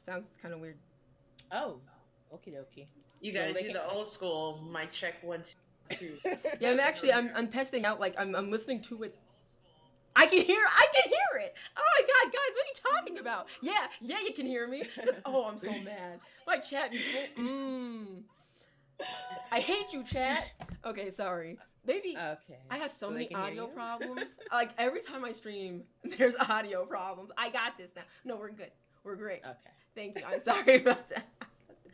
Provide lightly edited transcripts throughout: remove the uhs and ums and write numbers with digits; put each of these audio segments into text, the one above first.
sounds kind of weird. Oh, okie dokie. You got to do the old school. Mic check 1, 2. Yeah, I'm testing out. Like I'm listening to it. I can hear it. Oh my god, guys, what are you talking about? Yeah, you can hear me. Oh, I'm so mad. My chat. I hate you, chat. Okay, sorry. Maybe Okay. I have so they many can hear audio you? problems. Like every time I stream, there's audio problems. I got this now. No, we're good. We're great. Okay. Thank you. I'm sorry about that.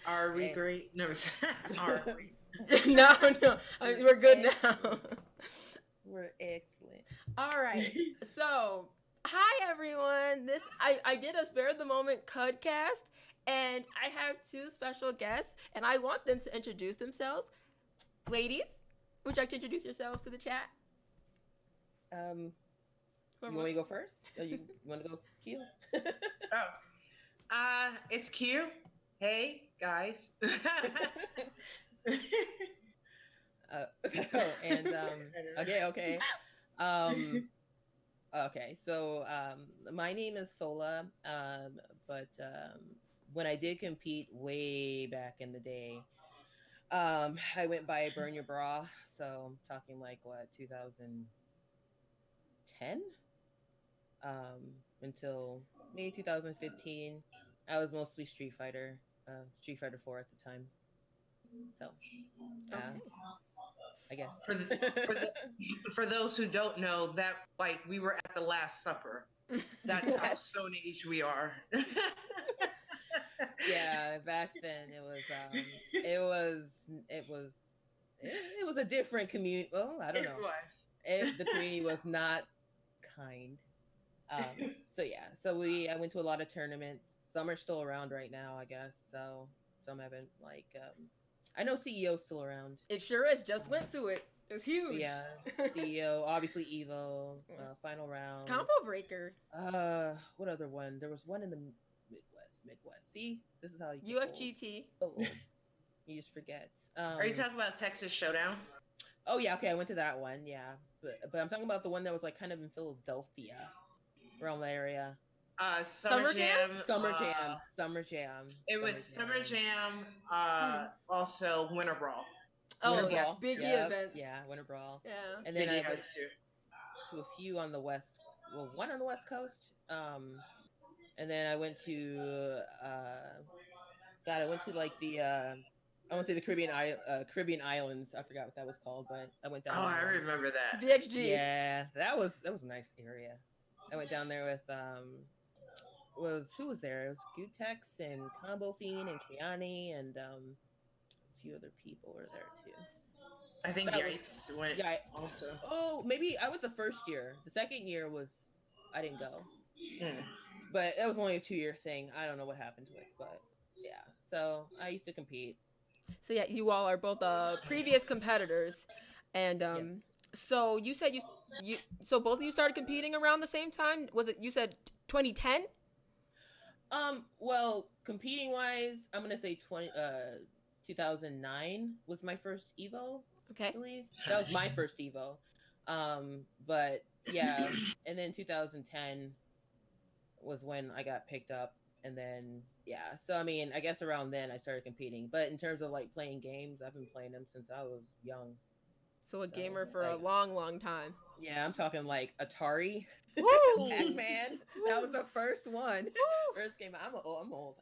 Are we Hey. great? No, are we? No, we're good now. We're excellent. All right. So, hi everyone. I did a spare the moment CudCast, and I have two special guests, and I want them to introduce themselves. Ladies, would you like to introduce yourselves to the chat? You want me to go first? Or you want to go, Q? It's Q. Hey, guys. And okay. Okay, so my name is Sola, but when I did compete way back in the day, I went by Burn Your Bra, so I'm talking like what, 2010, until maybe 2015. I was mostly Street Fighter 4 at the time. So, Okay. I guess. For those who don't know, that like we were at the Last Supper. That's how Stone Age we are. Yeah, back then it was a different community. Well, I don't know. The community was not kind. So yeah, I went to a lot of tournaments. Some are still around right now, I guess. So some haven't. Like, I know CEO's still around. It sure is. Just went to it. It was huge. Yeah, CEO, obviously Evo, final round. Combo Breaker. What other one? There was one in the Midwest. See, this is how you UFGT. old. You just forget. Are you talking about Texas Showdown? Oh yeah, okay, I went to that one. Yeah, but I'm talking about the one that was like kind of in Philadelphia, around the area. Summer Jam. Summer Jam. It was Summer Jam. Also Winter Brawl. Oh, Brawl. Biggie events. Yeah, Winter Brawl. Yeah. And then Biggie I went to a few on the west. Well, one on the West Coast. And then I went to I went to like the I want to say the Caribbean Islands. I forgot what that was called, but I went down. Oh, I remember that. VXG. Yeah, that was a nice area. I went down there with who was there? It was Gutex and Combo Fiend and Kiani and a few other people were there too. I think Yipes went also. Oh, maybe I went the first year. The second year I didn't go. But it was only a 2-year thing. I don't know what happened to it, but yeah. So I used to compete. So yeah, you all are both previous competitors, and Yes. so you said so both of you started competing around the same time. Was it, you said 2010? Well, competing wise, I'm gonna say 2009 was my first Evo. Okay. I believe that was my first Evo. But yeah, and then 2010 was when I got picked up, and then yeah. So I mean, I guess around then I started competing. But in terms of like playing games, I've been playing them since I was young. So a gamer for a long time. Yeah, I'm talking like Atari, Pac-Man. That was the first one. First game. I'm old.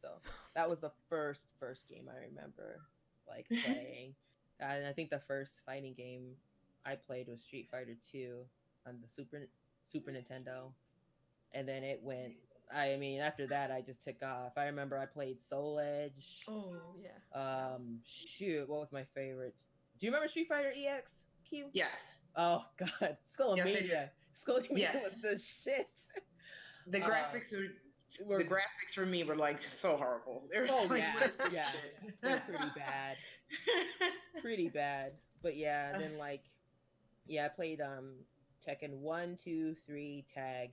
So that was the first game I remember like playing. And I think the first fighting game I played was Street Fighter 2 on the Super Nintendo, and then it went. I mean, after that, I just took off. I remember I played Soul Edge. Oh yeah. Shoot, what was my favorite? Do you remember Street Fighter EX? Q? Yes. Oh God, Skullomania. Skullomania was the shit. The graphics the graphics for me were like so horrible. They were yeah, they're pretty bad. But yeah, then like, yeah, I played Tekken 1, 2, 3, Tag.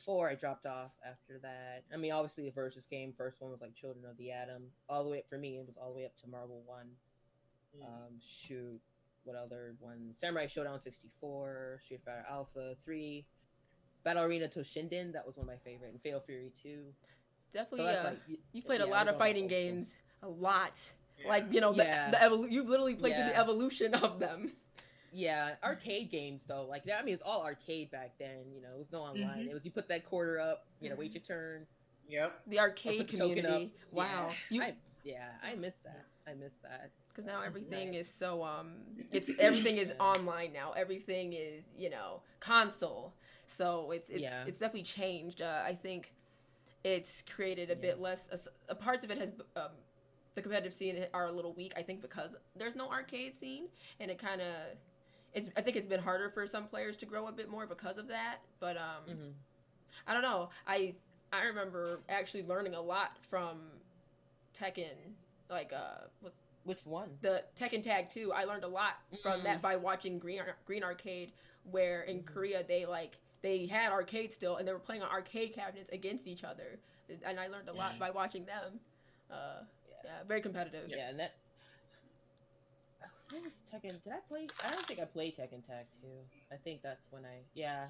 4, I dropped off after that. I mean, obviously the versus game. First one was like Children of the Atom. All the way up for me, it was all the way up to Marvel 1. Shoot, what other one? Samurai Showdown 64, Street Fighter Alpha 3, Battle Arena Toshinden. That was one of my favorite, and Fatal Fury 2. Definitely, So that's like, you've played a yeah, lot we're of going back fighting old school. games. A lot. Yeah. Like, you know, Yeah. you've literally played through the Yeah. evolution of them. Yeah, arcade games though, like that. I mean, it's all arcade back then. You know, it was no online. Mhm. It was you put that quarter up, wait Mhm. your turn, Yep. The or arcade put the token up. community. Yeah, Wow. You I miss that. I miss that. because now Like, everything is so it's everything is yeah, online now. Everything is, console. So yeah, it's definitely changed. I think it's created a yeah, bit less. Parts of it has the competitive scene are a little weak. I think because there's no arcade scene, and it kind of I think it's been harder for some players to grow a bit more because of that. But hmm I don't know. I remember actually learning a lot from Tekken, like what's Which one? the Tekken Tag 2. I learned a lot from Mm-hmm. that by watching Green Arcade, where in Korea they had arcade still, and they were playing on arcade cabinets against each other, and I learned a lot by watching them. Uh, Yeah, yeah, very competitive. yeah, and that. What was Tekken? Did I play? I don't think I played Tekken Tag 2. I think that's when I. Yeah,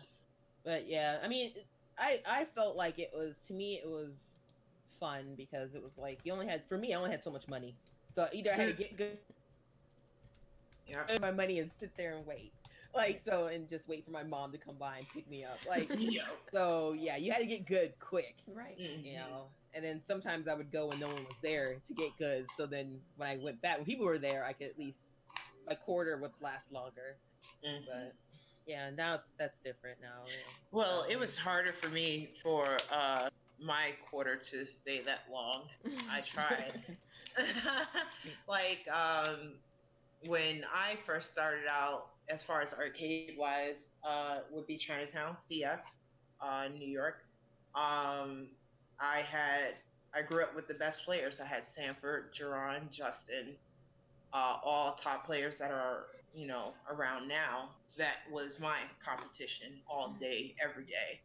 but yeah, I mean, I felt like it was, to me it was fun because it was like you only had, for me, I only had so much money, so either I had to get good Yep. my money and sit there and wait, like, so, and just wait for my mom to come by and pick me up, like, Yep. so yeah, you had to get good quick, Right. you Mhm. know. And then sometimes I would go when no one was there to get good, so then when I went back when people were there, I could at least, my quarter would last longer. Mhm. But yeah, now that's different now. Well, it Um, was harder for me for my quarter to stay that long. I tried. Like when I first started out, as far as arcade wise, would be Chinatown, CF, New York. Um, I grew up with the best players. I had Sanford, Jerron, Justin, all top players that are around now. That was my competition all day, every day,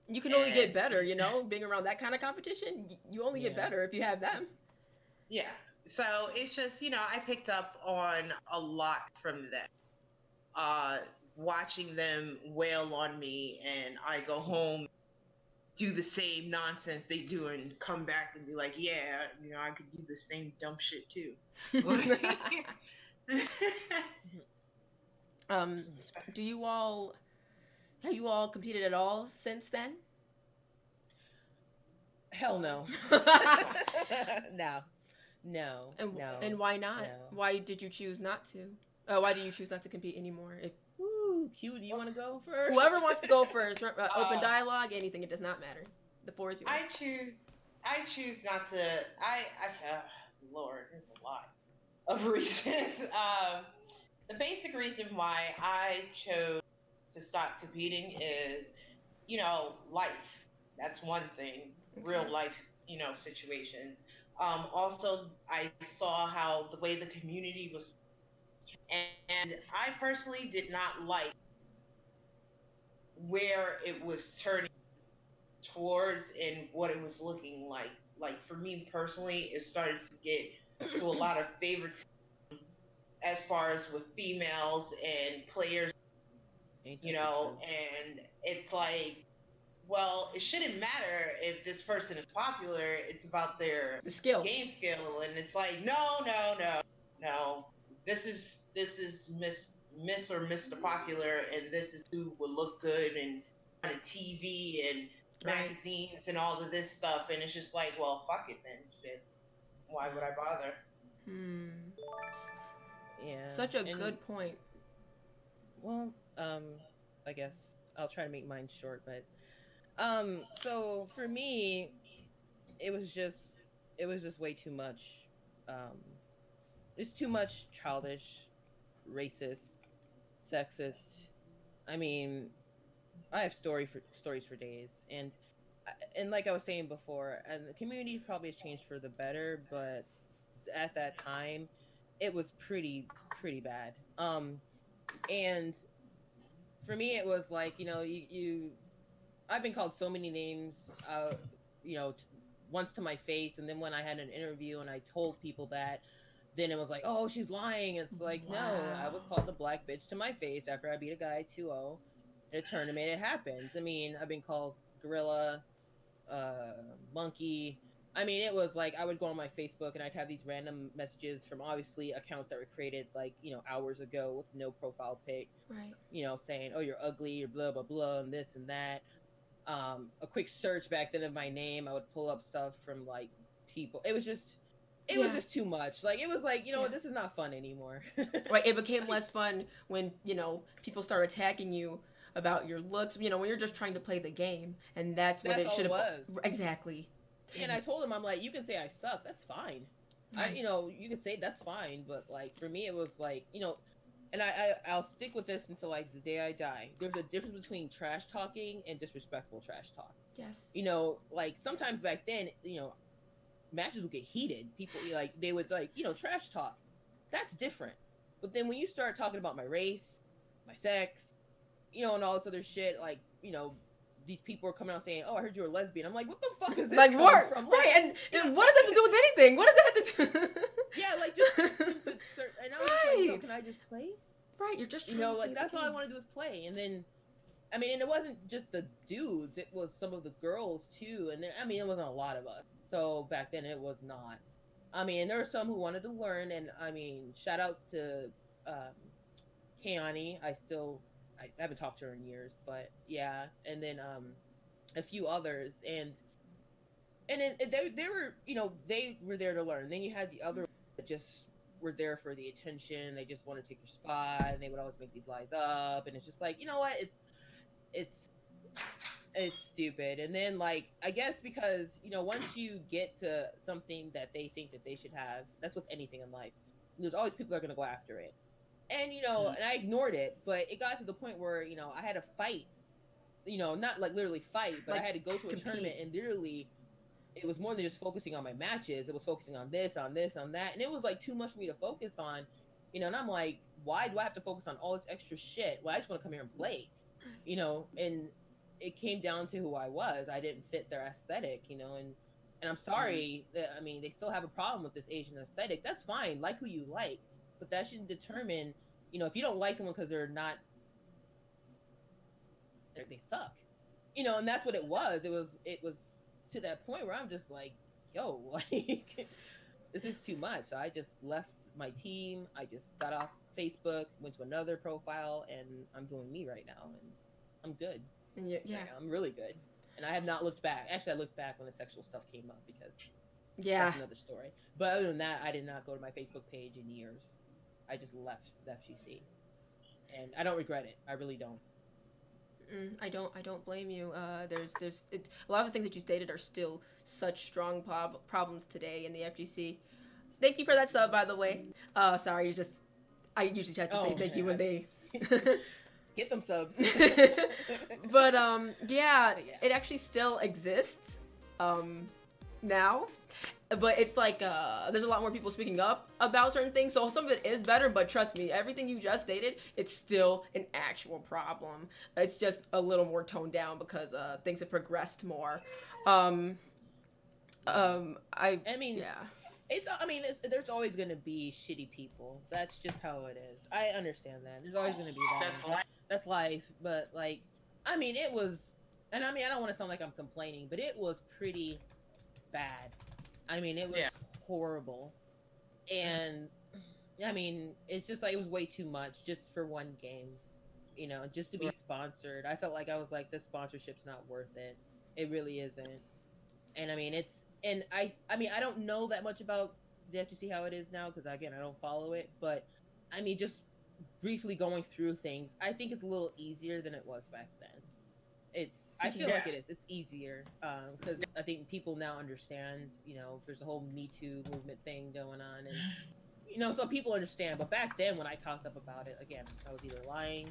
You can only and get better, being around that kind of competition. You only get yeah. better if you have them. yeah. So it's just I picked up on a lot from that. Uh, Watching them wail on me, and I go home, do the same nonsense they do, and come back and be like, yeah, I could do the same dumb shit too. um, do you all have you all competed at all since then? Hell no. No. No. And No. and why not? No. Why did you choose not to? Why do you choose not to compete anymore? If Woo, Q, do you want to go first? whoever wants to go first, open dialogue, anything, it does not matter. The floor is yours. I choose not to. Lord, there's a lot of reasons. The basic reason why I chose to stop competing is, life. That's one thing. Okay. Real life, situations. Also, I saw how the way the community was, and I personally did not like where it was turning towards and what it was looking like. Like for me personally, it started to get to a lot of favorites as far as with females and players, Ain't that the truth? and it's like, well, it shouldn't matter if this person is popular. It's about their The skill. game skill, and it's like, no, no, no, no. This is Miss or Mr. Popular, and this is who would look good and on TV and Right. magazines and all of this stuff, and it's just like, well, fuck it then. Shit. Why would I bother? Hmm. Yeah. Such a And, good point. well, I guess I'll try to make mine short, but so for me, it was just way too much. Um, it's too much childish, racist, sexist. I mean, I have stories for days, and like I was saying before, and the community probably has changed for the better, but at that time, it was pretty bad. And for me, it was like, I've been called so many names, you know, t- once to my face, and then when I had an interview and I told people that, then it was like, oh, she's lying. It's like, no, I was Wow. called the black bitch to my face after I beat a guy 2-0 in a tournament. It happens. I mean, I've been called gorilla, monkey. I mean, it was like I would go on my Facebook and I'd have these random messages from obviously accounts that were created like, hours ago with no profile pic, Right. Saying, oh, you're ugly, you're blah, blah, blah, and this and that. A quick search back then of my name, I would pull up stuff from like people. It was just too much. Like, it was like, this is not fun anymore. Right. It became less fun when, people start attacking you about your looks, when you're just trying to play the game, and that's what it should have was. Exactly. And I told him, I'm like, you can say I suck, that's fine. Right. You can say that's fine, but like for me, it was like, and I'll stick with this until like the day I die. There's a difference between trash talking and disrespectful trash talk. Yes. Like sometimes back then, matches would get heated. People like they would like, trash talk. That's different. But then when you start talking about my race, my sex, and all this other shit, like, these people are coming out saying, "Oh, I heard you're a lesbian." I'm like, "What the fuck is this like coming from?" Like, right? And what does that have to do with anything? What does that have to do? Yeah, like just stupid. And I was like, "Can I just play?" Right, you're just like that's all I want to do is play. And then, I mean, and it wasn't just the dudes; it was some of the girls too. And I mean, it wasn't a lot of us. So back then, it was not. I mean, there were some who wanted to learn, and I mean, shout outs to Keani. I haven't talked to her in years, but yeah, and then a few others, and then they were they were there to learn. Then you had the other that just were there for the attention. They just want to take your spot, and they would always make these lies up, and it's just like, what, it's stupid. And then like I guess because once you get to something that they think that they should have, that's with anything in life. There's always people that are going to go after it. And, and I ignored it, but it got to the point where, I had to fight, not like literally fight, but like, I had to go to a tournament, and literally it was more than just focusing on my matches. It was focusing on this, on this, on that. And it was like too much for me to focus on, and I'm like, why do I have to focus on all this extra shit? Well, I just want to come here and play, and it came down to who I was. I didn't fit their aesthetic, and I'm sorry that, I mean, they still have a problem with this Asian aesthetic. That's fine. Like who you like. But that shouldn't determine, if you don't like someone because they're not, they suck, and that's what it was. It was to that point where I'm just like, yo, like, this is too much. So I just left my team. I just got off Facebook, went to another profile, and I'm doing me right now, and I'm good. And yeah, right now. I'm really good, and I have not looked back. Actually, I looked back when the sexual stuff came up because that's another story. But other than that, I did not go to my Facebook page in years. I just left the FGC, and I don't regret it. I really don't. I don't blame you. There's a lot of the things that you stated are still such strong problems today in the FGC. Thank you for that sub, by the way. Sorry, I usually try to say thank you when they get them subs. But yeah, it actually still exists now. But it's like, there's a lot more people speaking up about certain things, so some of it is better, but trust me, everything you just stated, it's still an actual problem. It's just a little more toned down because things have progressed more. I mean, yeah. There's always going to be shitty people. That's just how it is. I understand that. There's always going to be that. That's life. But, like, I mean, it was, and I mean, I don't want to sound like I'm complaining, but it was pretty bad. I mean, it was horrible. And, I mean, it's just like, it was way too much just for one game, just to be sponsored. I felt like I was like, this sponsorship's not worth it. It really isn't. And I mean, I don't know that much about the FGC, how it is now, because again, I don't follow it, but I mean, just briefly going through things, I think it's a little easier than it was back then. I feel like it is. It's easier because I think people now understand. There's a whole Me Too movement thing going on, and so people understand. But back then, when I talked up about it, again, I was either lying,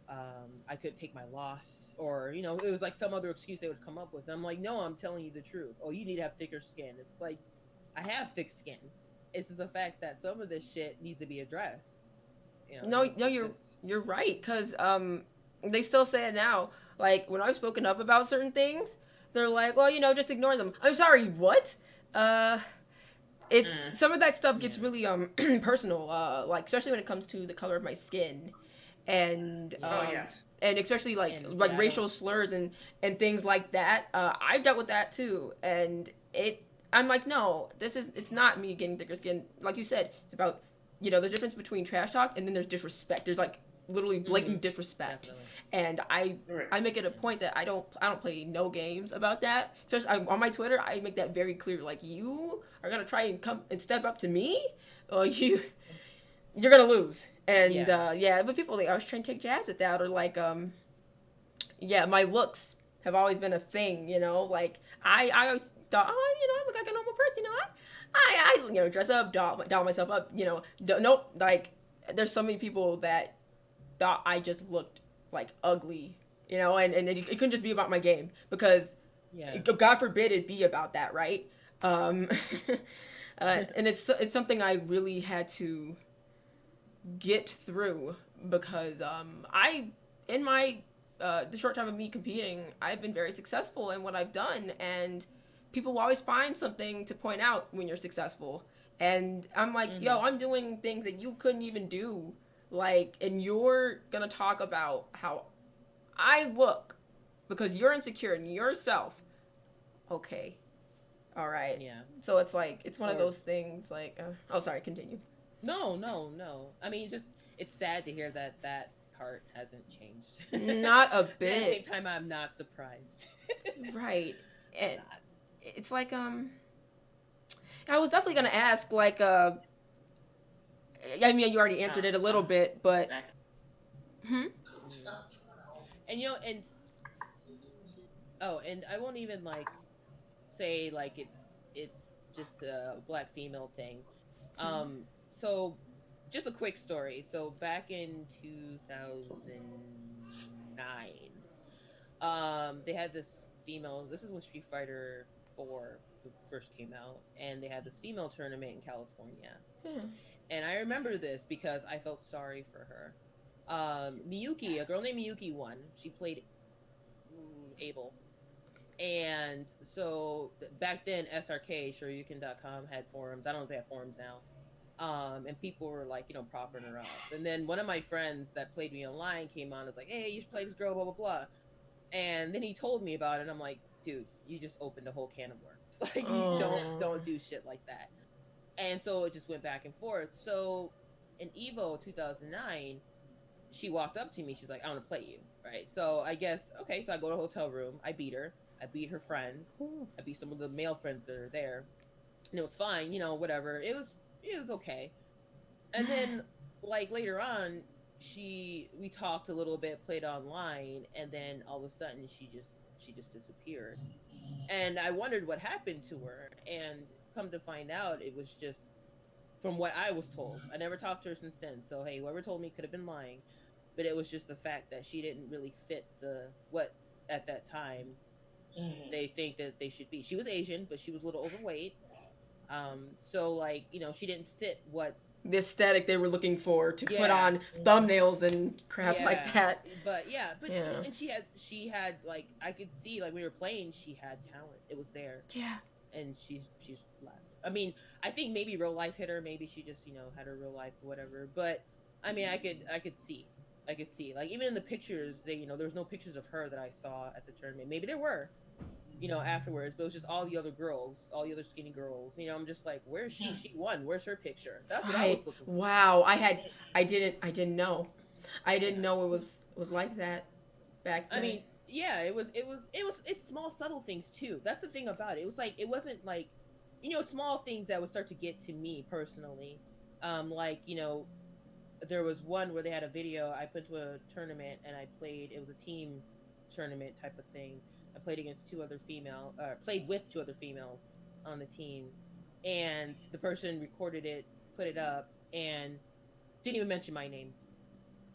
I couldn't take my loss, or it was like some other excuse they would come up with. And I'm like, no, I'm telling you the truth. Oh, you need to have thicker skin. It's like, I have thick skin. It's the fact that some of this shit needs to be addressed. No, you're right, because they still say it now. Like, when I've spoken up about certain things, they're like, well, just ignore them. I'm sorry, what? Some of that stuff gets really personal, like, especially when it comes to the color of my skin. and Yeah. Oh yes. and especially like And yeah, I racial don't. slurs and things like that. I've dealt with that too, and I'm like, no, it's not me getting thicker skin. Like you said, it's about, there's a difference between trash talk and then there's disrespect. There's like literally blatant disrespect, Definitely. and Right. I make it a point that I don't play no games about that. Especially on my Twitter, I make that very clear. Like, you are gonna try and come and step up to me, or you're gonna lose. And Yeah. yeah, but people like, I was trying to take jabs at that, or like yeah, my looks have always been a thing. Like I always thought, oh, I look like a normal person. I dress up, doll myself up. Nope. Like, there's so many people that thought I just looked like ugly. And it couldn't just be about my game, because Yeah. God forbid it be about that, right? Um, and it's something I really had to get through, because I in my the short time of me competing, I've been very successful in what I've done, and people will always find something to point out when you're successful. And I'm like, yo, I'm doing things that you couldn't even do, like, and you're gonna talk about how I look because you're insecure in yourself. Okay, all right. Yeah. So it's like, it's one of Or those things. Like, oh, sorry, continue. no, no, no. I mean, it's sad to hear that that part hasn't changed. Not a But at the same bit. time, I'm not surprised. Right. I'm And not. it's like, I was definitely gonna ask, like, I mean, you already answered it a little bit, but Snack. hmm. Mm. And and oh, and I won't even like say like it's just a black female thing. So just a quick story. So back in 2009, they had this female. This is when Street Fighter 4 first came out, and they had this female tournament in California. Yeah. And I remember this because I felt sorry for her. Miyuki, a girl named Miyuki, won. She played Abel. And so back then, SRK, SureYouCan.com had forums. I don't know if they have forums now. And people were like, propping her up. And then one of my friends that played me online came on and was like, hey, you should play this girl, blah, blah, blah. And then he told me about it, and I'm like, dude, you just opened a whole can of worms. Like, you don't do shit like that. And so it just went back and forth. So in Evo 2009, she walked up to me. She's like, I want to play you, right? So I guess, okay, so I go to a hotel room. I beat her. I beat her friends. I beat some of the male friends that are there. And it was fine, whatever. It was okay. And then, like, later on, we talked a little bit, played online, and then all of a sudden she just disappeared. And I wondered what happened to her, and come to find out, it was just from what I was told. I never talked to her since then, so hey, whoever told me could have been lying. But it was just the fact that she didn't really fit what at that time they think that they should be. She was Asian, but she was a little overweight. So like, she didn't fit what The aesthetic they were looking for to put Yeah. on thumbnails and crap like that. But Yeah. and she had like, I could see, like, when we were playing, she had talent. It was there. Yeah. And she's left. I mean, I think maybe real life hit her. Maybe she just had her real life or whatever. But I mean, I could see, like, even in the pictures, there was no pictures of her that I saw at the tournament. Maybe there were, afterwards, but it was just all the other girls, all the other skinny girls. I'm just like, where's she? She won. Where's her picture? That's what I was Right. looking for. Wow. I didn't know. I didn't know it was like that back then. I mean, yeah, it's small subtle things too. That's the thing about it. It was like, it wasn't like, small things that would start to get to me personally. Like, there was one where they had a video. I put to a tournament and I played. It was a team tournament type of thing. I played against played with two other females on the team, and the person recorded it, put it up, and didn't even mention my name.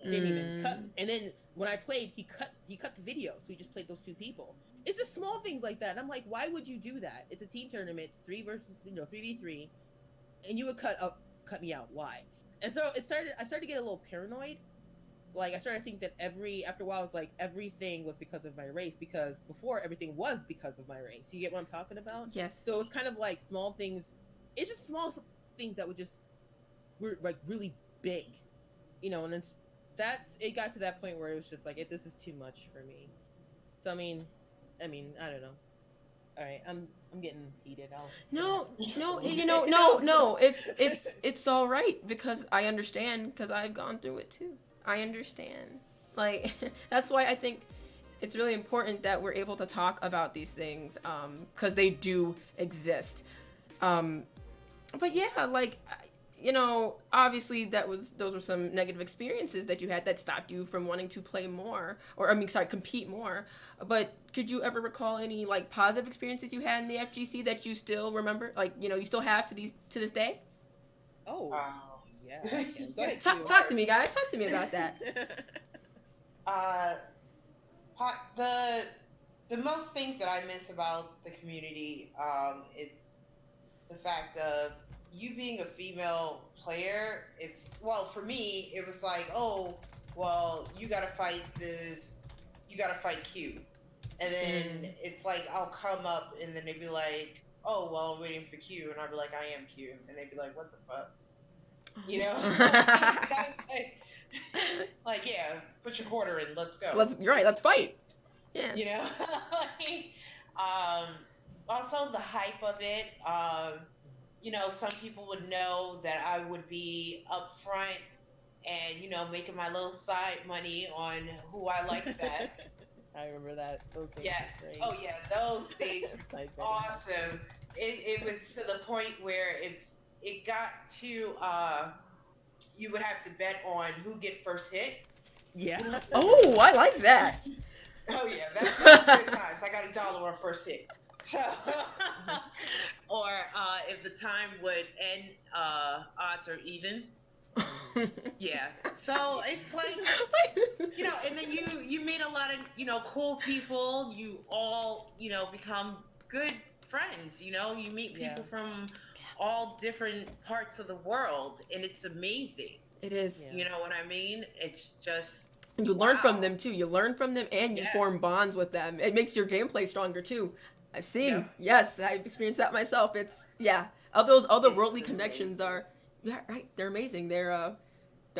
Didn't even cut. And then when I played, he cut the video, so he just played those two people. It's just small things like that. And I'm like, why would you do that? It's a team tournament. It's 3v3, and you would cut me out. Why? And so I started to get a little paranoid. Like, I started to think that after a while, I was like, everything was because of my race, because before, everything was because of my race. You get what I'm talking about? Yes. So it was kind of like small things. It's just small things that were like really big, and then it got to that point where it was just like, this is too much for me. So I mean, I don't know. All right, I'm getting heated. No, it's all right because I understand because I've gone through it too. I understand. Like that's why I think it's really important that we're able to talk about these things because they do exist. But yeah, like obviously those were some negative experiences that you had that stopped you from wanting to play more or compete more. But could you ever recall any like positive experiences you had in the FGC that you still remember, like you still have to this day? Oh, yeah. I can. Go ahead. Talk to me, guys. Talk to me about that. The most things that I miss about the community, it's the fact of you being a female player. It's, well, for me it was like, oh well, you gotta fight Q, and then it's like I'll come up and then they'd be like, oh well, I'm waiting for Q, and I'd be like, I am Q, and they'd be like, what the fuck, that's like yeah, put your quarter in, let's go, let's fight. Yeah. Also the hype of it. Some people would know that I would be up front and, making my little side money on who I like best. I remember that. Those days were great. Oh yeah, those days were awesome. It was to the point where it got to you would have to bet on who get first hit. Yeah. Oh, I like that. Oh yeah, that's good times. I got $1 on first hit. So, or if the time would end, odds are even. Yeah. So it's like, and then you meet a lot of, cool people. You all, become good friends. You meet people from all different parts of the world, and it's amazing. It is. You know what I mean? It's just. You learn from them too. You learn from them, and you form bonds with them. It makes your gameplay stronger too. I've seen. Yep. Yes, I've experienced that myself. It's of those otherworldly connections are right. They're amazing. They're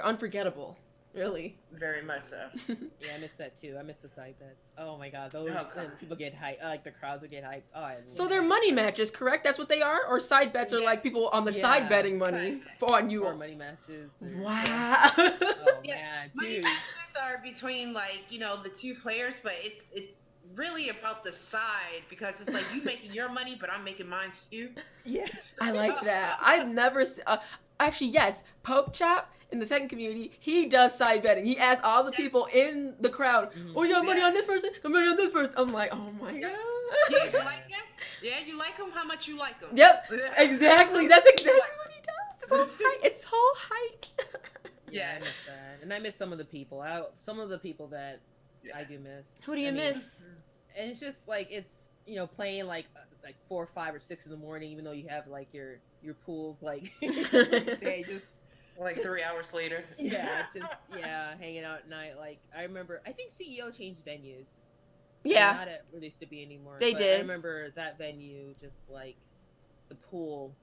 unforgettable. Really. Very much so. Yeah, I miss that too. I miss the side bets. Oh my god, those people get hyped. Like the crowds would get hyped. Oh, so they're money matches, correct? That's what they are, or side bets are like people on the side betting money on you. Or money matches. Wow. Oh man, money dude. matches are between the two players, but it's really about the side because it's like you making your money, but I'm making mine too. Yeah, I like that. I've never actually yes, Poke Chop in the second community, he does side betting. He asks all the people in the crowd, "Oh, you have money on this person? Got money on this person?" I'm like, "Oh my god." Yeah, you like him? Yeah, you like him? How much you like him? Yep, exactly. That's exactly what he does. It's so hype. It's so hype. Yeah, I miss that, and I miss some of the people. Some of the people that I do miss. Who do you miss? And it's just like it's playing like 4, 5, or 6 in the morning, even though you have like your pools like just like 3 hours later. Yeah, it's just hanging out at night. Like I remember, I think CEO changed venues. Yeah, not at where they used to be anymore. They did. I remember that venue, just like the pool,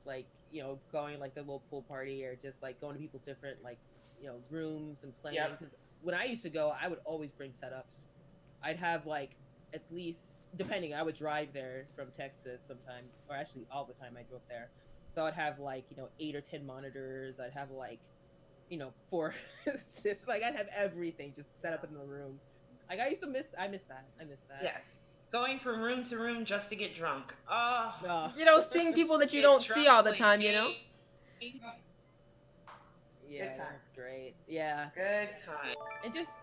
like going like the little pool party, or just like going to people's different like rooms and playing. Because when I used to go, I would always bring setups. I'd have like at least, depending, I would drive there from Texas sometimes, or actually all the time I drove there. So I'd have like 8 or 10 monitors. I'd have like 4 assists. Like I'd have everything just set up in the room. Like I miss that. Yes. Going from room to room just to get drunk. Seeing people that you don't see all the time, Yeah, that's great. Yeah. Good time. And just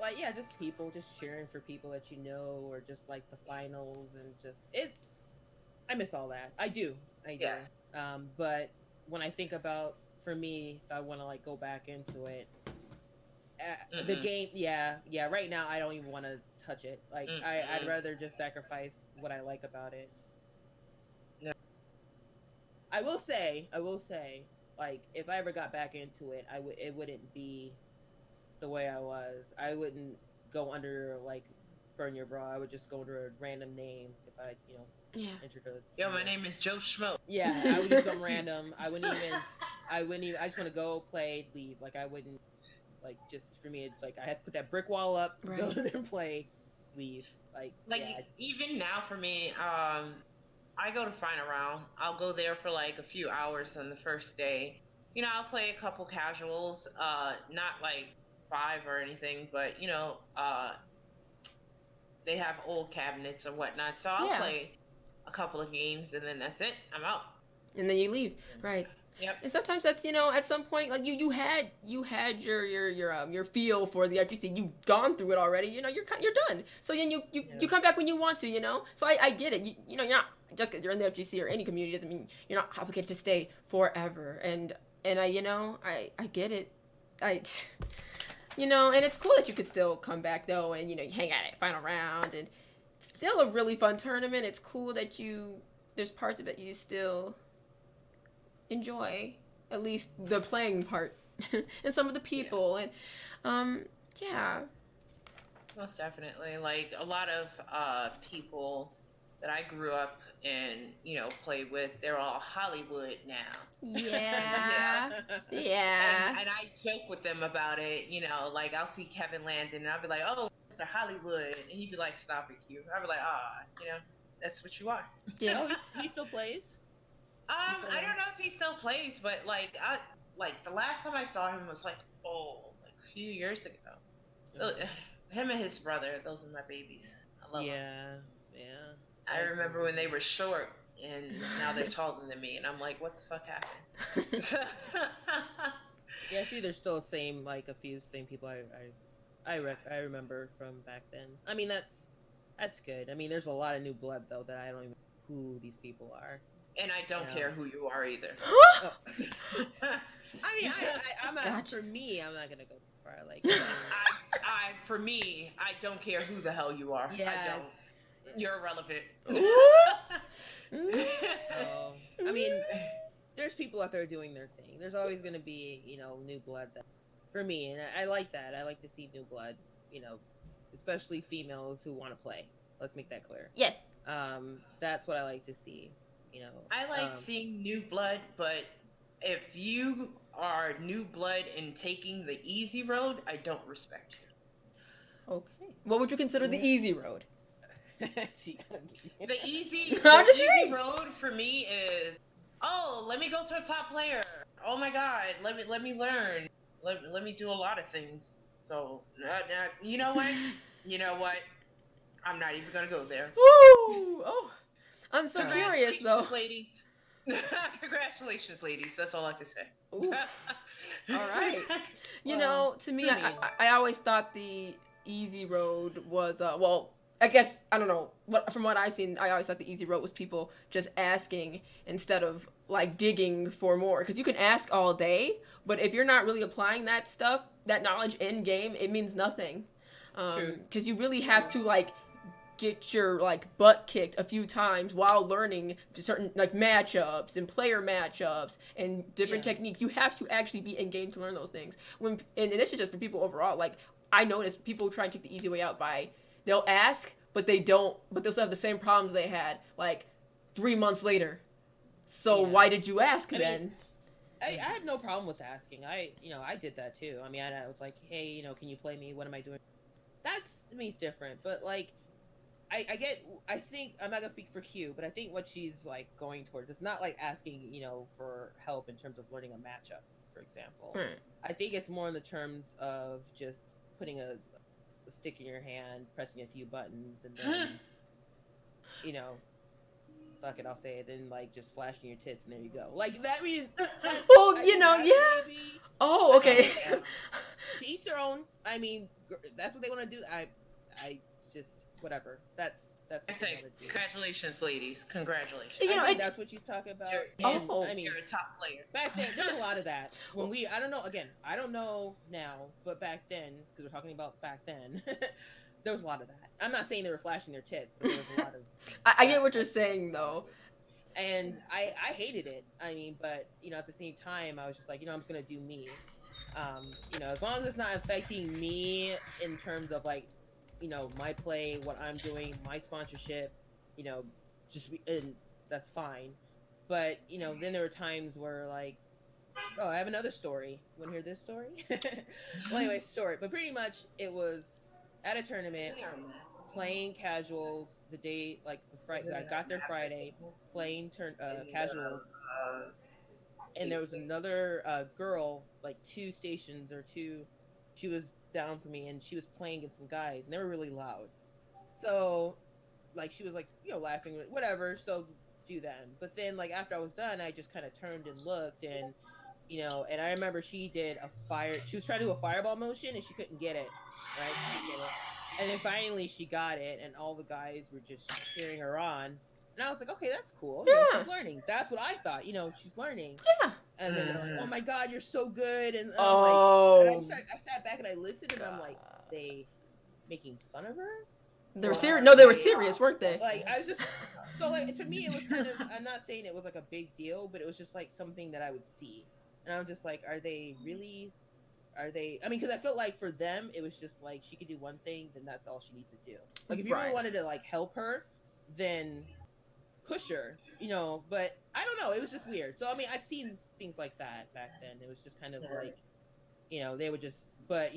people, just cheering for people that or just like the finals, and I miss all that. I do. Yeah. But when I think about, for me, if I want to like go back into it, the game, right now I don't even want to touch it. Like I'd rather just sacrifice what I like about it. No. I will say, like if I ever got back into it, it wouldn't be the way I was. I wouldn't go under like Burn Your Bra. I would just go under a random name if I entered a. My name is Joe Schmo. Yeah, I would use some random. I wouldn't even. I just want to go play, leave. Like I wouldn't. Like, just for me, it's like I had to put that brick wall up, go Right. there and play, leave. Like yeah, even now for me, I go to Final Round. I'll go there for like a few hours on the first day. I'll play a couple casuals, not like five or anything, but they have old cabinets or whatnot. So I'll Yeah. play a couple of games and then that's it. I'm out. And then you leave. Right. Yep. And sometimes that's at some point like you had your feel for the FGC. You've gone through it already. You're done. So then you come back when you want to. So I get it. You're not just because you're in the FGC or any community doesn't mean you're not obligated to stay forever. And I get it. And it's cool that you could still come back though, and you hang out at Final Round, and it's still a really fun tournament. It's cool that there's parts of it you still enjoy, at least the playing part, and some of the people, and yeah. Most definitely. Like a lot of people that I grew up and played with, they're all Hollywood now. Yeah. Yeah. And I joke with them about it. Like I'll see Kevin Landon and I'll be like, "Oh, Mr. Hollywood," and he'd be like, "Stop it, Q." I'll be like, that's what you are. Yeah. He still plays. I don't know if he still plays, but like the last time I saw him was like a few years ago. Him and his brother, those are my babies. I love them. Yeah. I remember when they were short, and now they're taller than me, and I'm like, what the fuck happened? Yeah, see, there's still a few same people I remember from back then. I mean, that's good. I mean, there's a lot of new blood though that I don't even know who these people are. And I don't care who you are either. Oh. I mean, I'm not. Gotcha. For me, I'm not gonna go too far. Like, for me, I don't care who the hell you are. Yeah. I don't. You're irrelevant. I mean, there's people out there doing their thing. There's always gonna be, new blood. For me, and I like that. I like to see new blood. Especially females who want to play. Let's make that clear. Yes. That's what I like to see. I like seeing new blood, but if you are new blood and taking the easy road, I don't respect you. Okay. What would you consider the easy road? The easy road for me is, let me go to a top player. Oh my god, let me learn. Let me do a lot of things. So, you know what? I'm not even gonna go there. Woo! Oh, I'm so curious though. Ladies. Congratulations, ladies. That's all I can say. Oof. All right. To me, I always thought the easy road was I guess I don't know. From what I've seen, I always thought the easy road was people just asking instead of like digging for more. Because you can ask all day, but if you're not really applying that stuff, that knowledge in game, it means nothing. Because you really have to like get your like butt kicked a few times while learning certain like matchups and player matchups and different techniques. You have to actually be in game to learn those things. And this is just for people overall. Like I notice people try and take the easy way out by they'll ask, but they'll still have the same problems they had like 3 months later. So why did you ask then? I had no problem with asking. I did that too. I mean, I was like, hey, can you play me? What am I doing? That's, to me, it's different. But like, I think, I'm not gonna speak for Q, but I think what she's like going towards is not like asking, for help in terms of learning a matchup, for example. I think it's more in the terms of just putting a stick in your hand, pressing a few buttons, and then, fuck it, I'll say it, then like just flashing your tits, and there you go. Like that means. Maybe, oh, okay. To each their own. I mean, that's what they want to do. I just whatever. That's what they want to do. Congratulations, ladies. Congratulations. I think that's what she's talking about. I mean, you're a top player. Back then, there was a lot of that. When I don't know. Again, I don't know now, but back then, because we're talking about back then, there was a lot of that. I'm not saying they were flashing their tits, but there was a lot of. I get what you're saying, though. And I hated it. I mean, but at the same time, I was just like, I'm just gonna do me. As long as it's not affecting me in terms of like, my play, what I'm doing, my sponsorship, and that's fine. But then there were times where like, Oh, I have another story. Want to hear this story? Well, anyway, short, but pretty much it was at a tournament, playing casuals the day, like the Friday. I got there Friday, playing casuals, and there was another girl, like two stations or two. She was down for me, and she was playing against some guys, and they were really loud. So, like, she was like, laughing, whatever. So do that. But then, like, after I was done, I just kind of turned and looked, and and I remember she did a fire. She was trying to do a fireball motion, and she couldn't get it. Right? She couldn't get it. And then finally, she got it, and all the guys were just cheering her on. And I was like, okay, that's cool. Yeah. She's learning. That's what I thought. She's learning. Yeah. And then they're like, "Oh my God, you're so good!" And I'm Oh. like, and I sat back and I listened, and I'm like, they making fun of her? They were serious. No, they were serious, weren't they? Like, I was just so, like, to me, it was kind of. I'm not saying it was like a big deal, but it was just like something that I would see, and I'm just like, are they really? Are they? I mean, because I felt like for them, it was just like she could do one thing, then that's all she needs to do. Like, if you really wanted to like help her, then push her, but I don't know, it was just weird. So I mean, I've seen things like that back then. It was just kind of like, they would just, but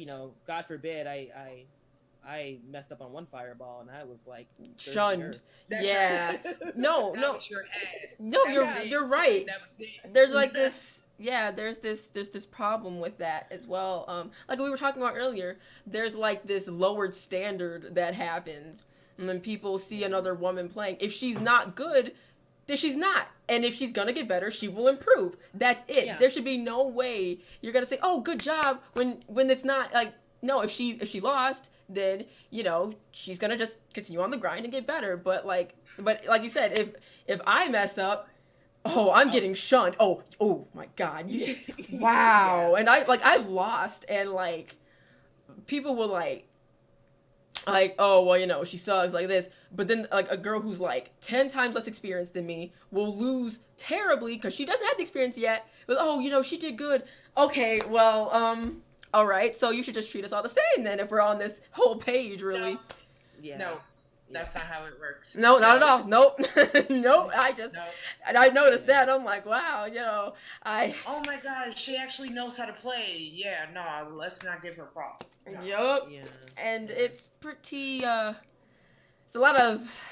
God forbid I messed up on one fireball and I was like shunned. Yeah. No, That you're right. There's like this, there's this problem with that as well. Like we were talking about earlier, there's like this lowered standard that happens. And then people see another woman playing. If she's not good, then she's not. And if she's gonna get better, she will improve. That's it. Yeah. There should be no way you're gonna say, "Oh, good job," when it's not like, no. If she lost, then she's gonna just continue on the grind and get better. But like you said, if I mess up, oh, I'm getting shunned. Oh my God. Wow. Yeah. And I've lost, and like people will like, oh, well, she sucks like this. But then like a girl who's like 10 times less experienced than me will lose terribly because she doesn't have the experience yet. But she did good. Okay, well, all right. So you should just treat us all the same then if we're on this whole page, really. No. Yeah. No. That's not how it works. No, not at all. Nope. Nope. And I noticed that. I'm like, wow, oh my God, she actually knows how to play. Yeah, no, let's not give her props. No. Yup. Yeah. And it's pretty, it's a lot of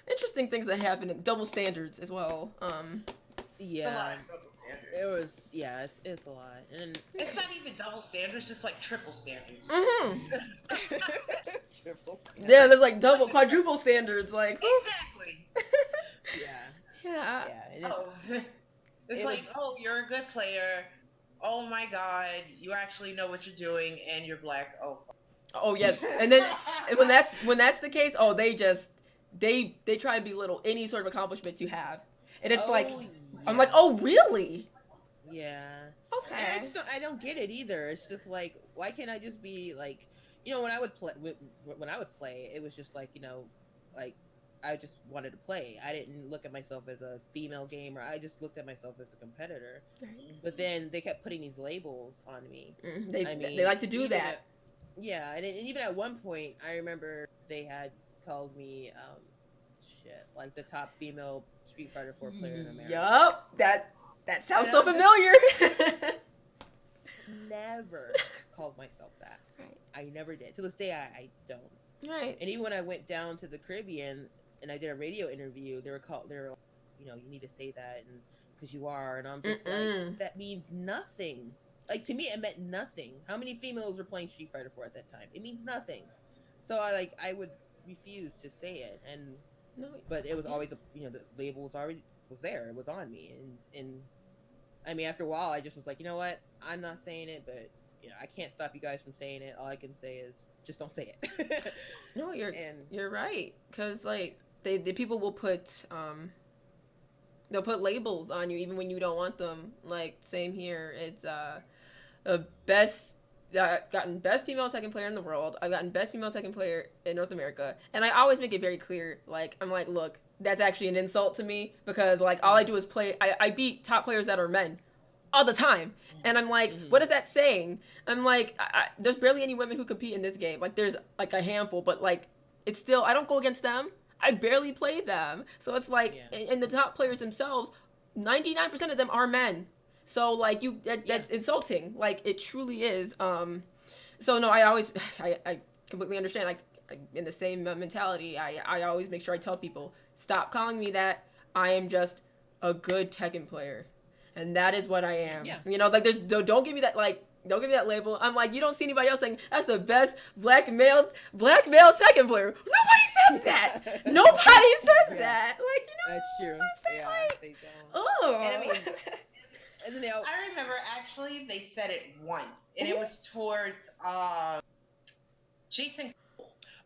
interesting things that happen, and double standards as well. Yeah. It was, it's a lot. And it's not even double standards, just like triple standards. Mm-hmm. Triple standards. Yeah, there's like double, quadruple standards, like. Exactly. Yeah. It's like, oh, you're a good player. Oh my God, you actually know what you're doing, and you're black. Oh yeah, and then when that's the case, they try to belittle any sort of accomplishments you have, and it's like, I'm like, oh really? Yeah. Okay. And I don't get it either. It's just like, why can't I just be like, when I would play, it was just like, like I just wanted to play. I didn't look at myself as a female gamer. I just looked at myself as a competitor. Right. But then they kept putting these labels on me. They like to do that. And even at one point, I remember they had called me, like the top female Street Fighter 4 player in America. Yup, that sounds so familiar. Never called myself that. Right. I never did. To this day, I don't. Right. And even when I went down to the Caribbean and I did a radio interview, they were like, you need to say that, and because you are, and I'm just like, that means nothing. Like, to me, it meant nothing. How many females were playing Street Fighter 4 at that time? It means nothing. So I would refuse to say it, but it was always the label was there. It was on me, and I mean, after a while, I just was like, you know what? I'm not saying it, but I can't stop you guys from saying it. All I can say is just don't say it. No, you're right, because like the people will put they'll put labels on you even when you don't want them. Like, same here. It's gotten best female second player in the world. I've gotten best female second player in North America, and I always make it very clear. Like, I'm like, look, that's actually an insult to me, because like all I do is play. I beat top players that are men all the time, and I'm like, what is that saying? I'm like, there's barely any women who compete in this game. Like, there's like a handful, but like it's still, I don't go against them. I barely play them, so it's like, and the top players themselves, 99% of them are men. So like that's insulting. Like it truly is. So no, I completely understand. I in the same mentality. I always make sure I tell people, stop calling me that. I am just a good Tekken player, and that is what I am. Yeah. You know, like don't give me that like. Don't give me that label. I'm like, you don't see anybody else saying that's the best black male Tekken player. Nobody says that. Nobody says that. Like, you know, That's true. Say, Yeah, like, they don't. oh. And I mean, and then I remember actually they said it once, and it was towards Jason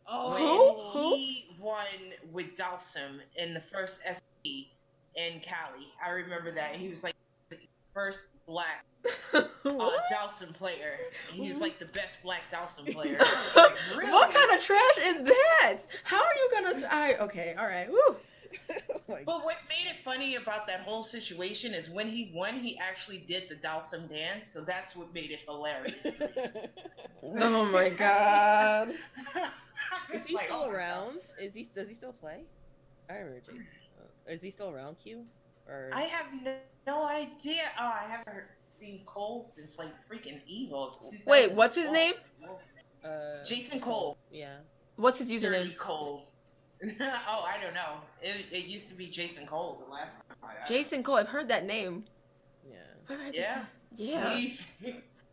oh, when he won with Dalsum in the first SP in Cali. I remember that he was like the first black Dalsum player. He was like the best black Dalsum player. Like, really? What kind of trash is that? How are you gonna say? Okay, all right. Woo. But what made it funny about that whole situation is when he won, he actually did the Dalsum dance, so that's what made it hilarious. Oh my god. Is he still around? Does he still play? I remember Jason. Is he still around, Q? Or I have no idea. Oh, I haven't seen Cole since like freaking Evo. Wait, what's his name? Jason Cole. Yeah. What's his username? Dirty Cole. Oh, I don't know. It used to be Jason Cole the last time. Jason Cole. I've heard that name. Yeah. Yeah. Yeah.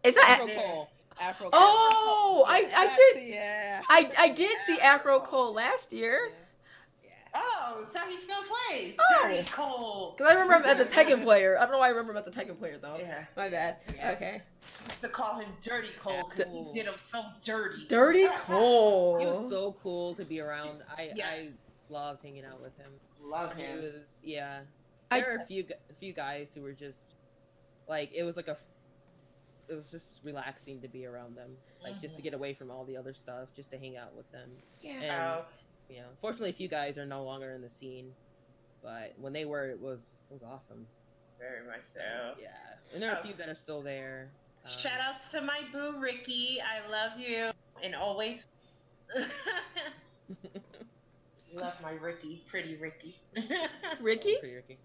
It's not Afro Cole. Afro Cole. Oh, I did. Yeah. I did see Afro Cole last year. Oh, so he still plays. Oh. Dirty Cole. Because I remember him as a Tekken player. I don't know why I remember him as a Tekken player though. Yeah. My bad. Yeah. Okay. I used to call him Dirty Cole because he did him so dirty. Dirty Cole. He was so cool to be around. I loved hanging out with him. Love him. It was There are a few guys who were just like it was just relaxing to be around them, like just to get away from all the other stuff, just to hang out with them. Yeah. And unfortunately, a few guys are no longer in the scene, but when they were, it was awesome. Very much so. Yeah, and there are a few that are still there. Shout outs to my boo Ricky. I love you and always. Love my Ricky, pretty Ricky. Ricky? Pretty Ricky.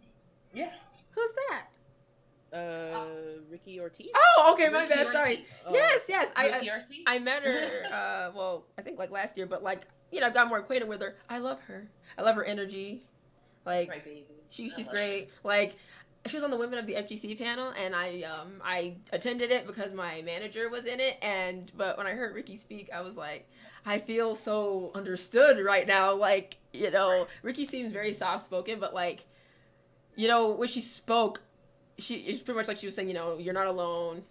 Yeah. Who's that? Ricky Ortiz. Oh, okay, my Ricky bad. Ortiz. Yes. Ricky Ortiz? I met her. Well, I think like last year, but like I've got more acquainted with her. I love her. I love her energy. Like my baby. She's great. Like she was on the Women of the FGC panel, and I attended it because my manager was in it. But when I heard Ricky speak, I was like, I feel so understood right now. Like Ricky seems very soft spoken, but like when she spoke, it's pretty much like she was saying, you're not alone.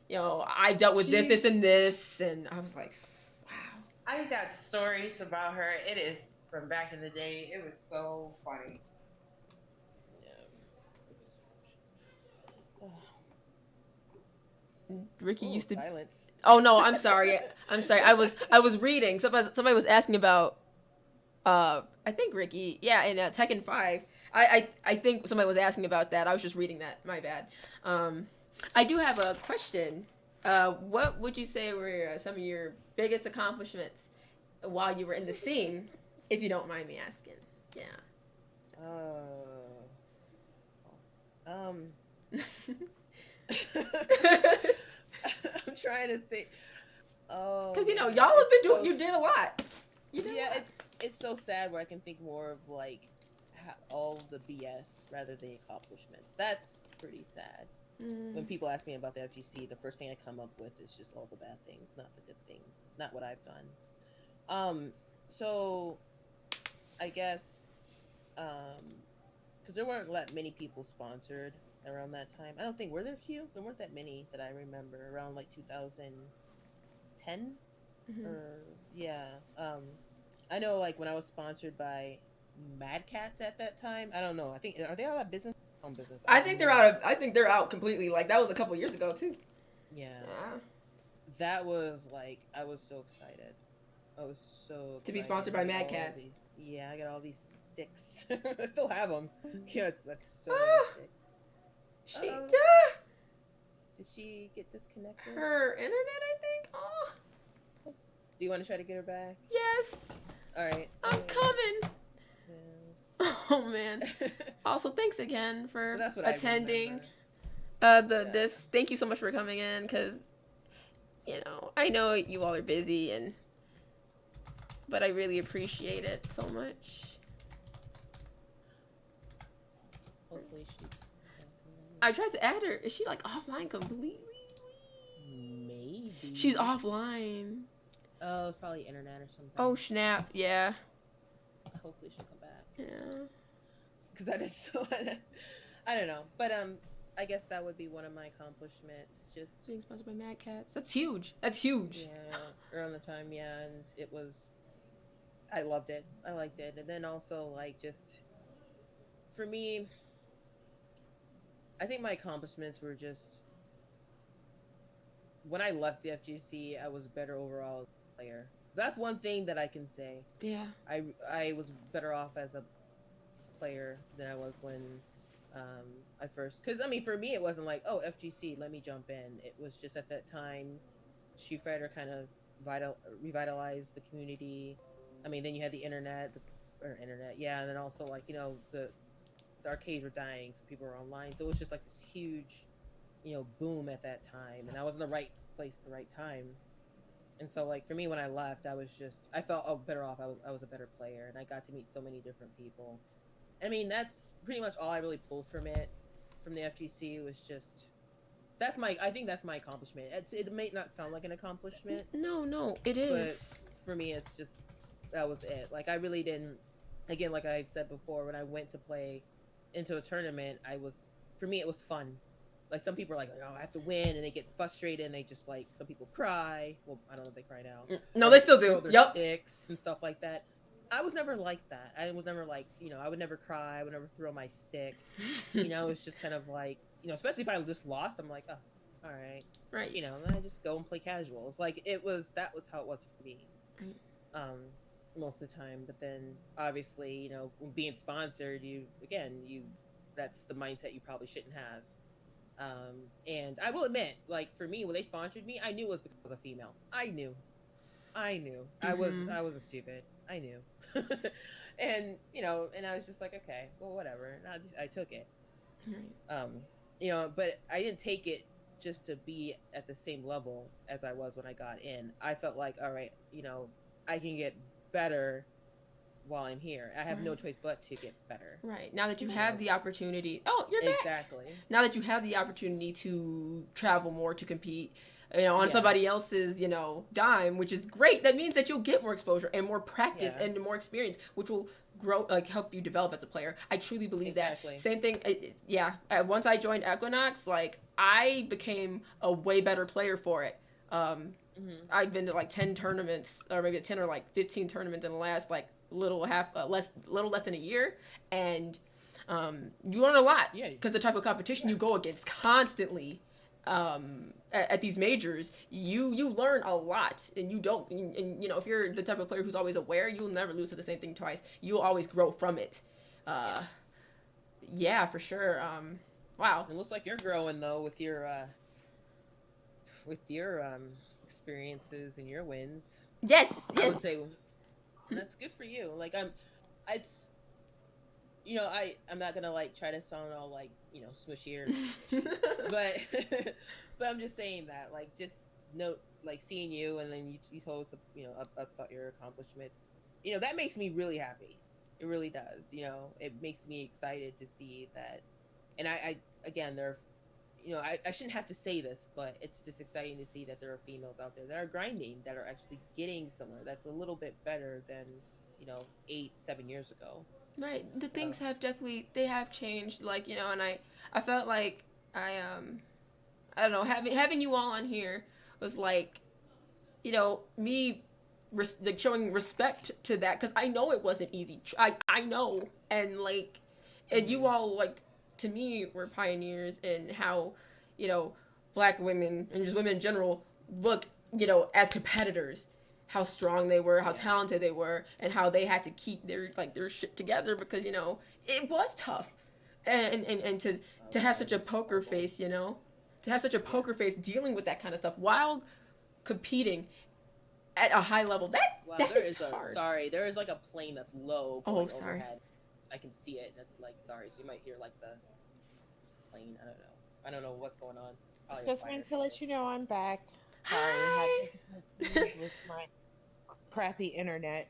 I dealt with this, and this, and I was like, wow. I got stories about her. It is from back in the day. It was so funny. Ricky used to. Silence. Oh no, I'm sorry. I was reading. Somebody was asking about. I think Ricky. Yeah, in Tekken 5. I think somebody was asking about that. I was just reading that. My bad. I do have a question. What would you say were some of your biggest accomplishments while you were in the scene, if you don't mind me asking? Yeah. I'm trying to think. Oh, because y'all have been doing. You did a lot. It's so sad where I can think more of like all the BS rather than the accomplishments. That's pretty sad. When people ask me about the FGC, the first thing I come up with is just all the bad things, not the good things, not what I've done. So I guess because there weren't that many people sponsored around that time. I don't think were there few. There weren't that many that I remember around like 2010 or yeah. I know like when I was sponsored by Mad Cats at that time. I don't know. I think are they out of business? Business. I think they're out. I think they're out completely. Like that was a couple years ago too. Yeah. That was like I was so excited. I was so excited to be sponsored by Mad Cats. I got all these sticks. I still have them. Yeah, that's so sick. Did she get disconnected? Her internet, I think. Oh. Do you want to try to get her back? Yes. All right. I'm coming. Oh man. Also, thanks again for attending. This. Thank you so much for coming in, because I know you all are busy, but I really appreciate it so much. Hopefully she. I tried to add her. Is she like offline completely? Maybe. She's offline. Oh, probably internet or something. Oh snap! Yeah. Hopefully she'll come back. Yeah. Because I don't know, but I guess that would be one of my accomplishments. Just being sponsored by Mad Cats. That's huge. That's huge. Yeah, around the time, yeah, and it was. I loved it. I liked it, and then also like just for me, I think my accomplishments were just when I left the FGC, I was better overall as a player. That's one thing that I can say. Yeah. I was better off as a player than I was when I first. Because I mean, for me, it wasn't like, oh, FGC, let me jump in. It was just at that time, Street Fighter kind of revitalized the community. I mean, then you had the internet, yeah, and then also like the arcades were dying, so people were online. So it was just like this huge, boom at that time, and I was in the right place at the right time. And so like for me, when I left, I felt better off. I was a better player, and I got to meet so many different people. I mean, that's pretty much all I really pulled from the FGC was just I think that's my accomplishment. It may not sound like an accomplishment. No, it is. But for me, it's just that was it. Like I really didn't. Again, like I said before, when I went to play into a tournament, for me it was fun. Like some people are like, oh, I have to win, and they get frustrated, and they just like some people cry. Well, I don't know if they cry now. No, they still do. Yep. Sticks and stuff like that. I was never like that. I was never like, I would never cry. I would never throw my stick. It's just kind of like, especially if I just lost, I'm like, oh, all right. Right. And then I just go and play casuals. Like that was how it was for me. Right. Most of the time. But then obviously, being sponsored, that's the mindset you probably shouldn't have. And I will admit, like for me, when they sponsored me, I knew it was because I was a female. I knew. Mm-hmm. I was a stupid. I knew. And and I was just like, okay, well, whatever. And I took it. Right. But I didn't take it just to be at the same level as I was when I got in. I felt like, all right, I can get better while I'm here. I have no choice but to get better. Right. Now that you have the opportunity. Oh, you're back. Exactly. Now that you have the opportunity to travel more, to compete, on somebody else's, dime, which is great. That means that you'll get more exposure and more practice and more experience, which will grow, help you develop as a player. I truly believe that. Same thing. Once I joined Equinox, I became a way better player for it. I've been to 10 tournaments, or maybe 10 or 15 tournaments in the last little less than a year, and you learn a lot because the type of competition you go against constantly. At these majors, you learn a lot, and you don't. And if you're the type of player who's always aware, you'll never lose to the same thing twice. You'll always grow from it. Yeah, for sure. Wow. It looks like you're growing though with your experiences and your wins. Yes. I would say that's good for you. I'm not gonna try to sound all smushy or but but I'm just saying that just note seeing you, and then you told us us about your accomplishments. That makes me really happy. It really does. It makes me excited to see that. And I again, there are, I shouldn't have to say this, but it's just exciting to see that there are females out there that are grinding, that are actually getting somewhere that's a little bit better than 8-7 years ago. Right. The things have changed, and I felt like I don't know, having you all on here was me showing respect to that, because I know it wasn't easy. I know, and and you all to me were pioneers in how Black women and just women in general look as competitors. How strong they were, how talented they were, and how they had to keep their shit together, because it was tough, and to have such a poker face, to have such a poker face dealing with that kind of stuff while competing at a high level. That is hard. Sorry, there is a plane that's low. Oh, sorry. Overhead. I can see it. That's sorry. So you might hear the plane. I don't know. I don't know what's going on. Probably a Just fire wanted to let still. you know I'm back. Sorry, I had Hi. difficulties with my crappy internet.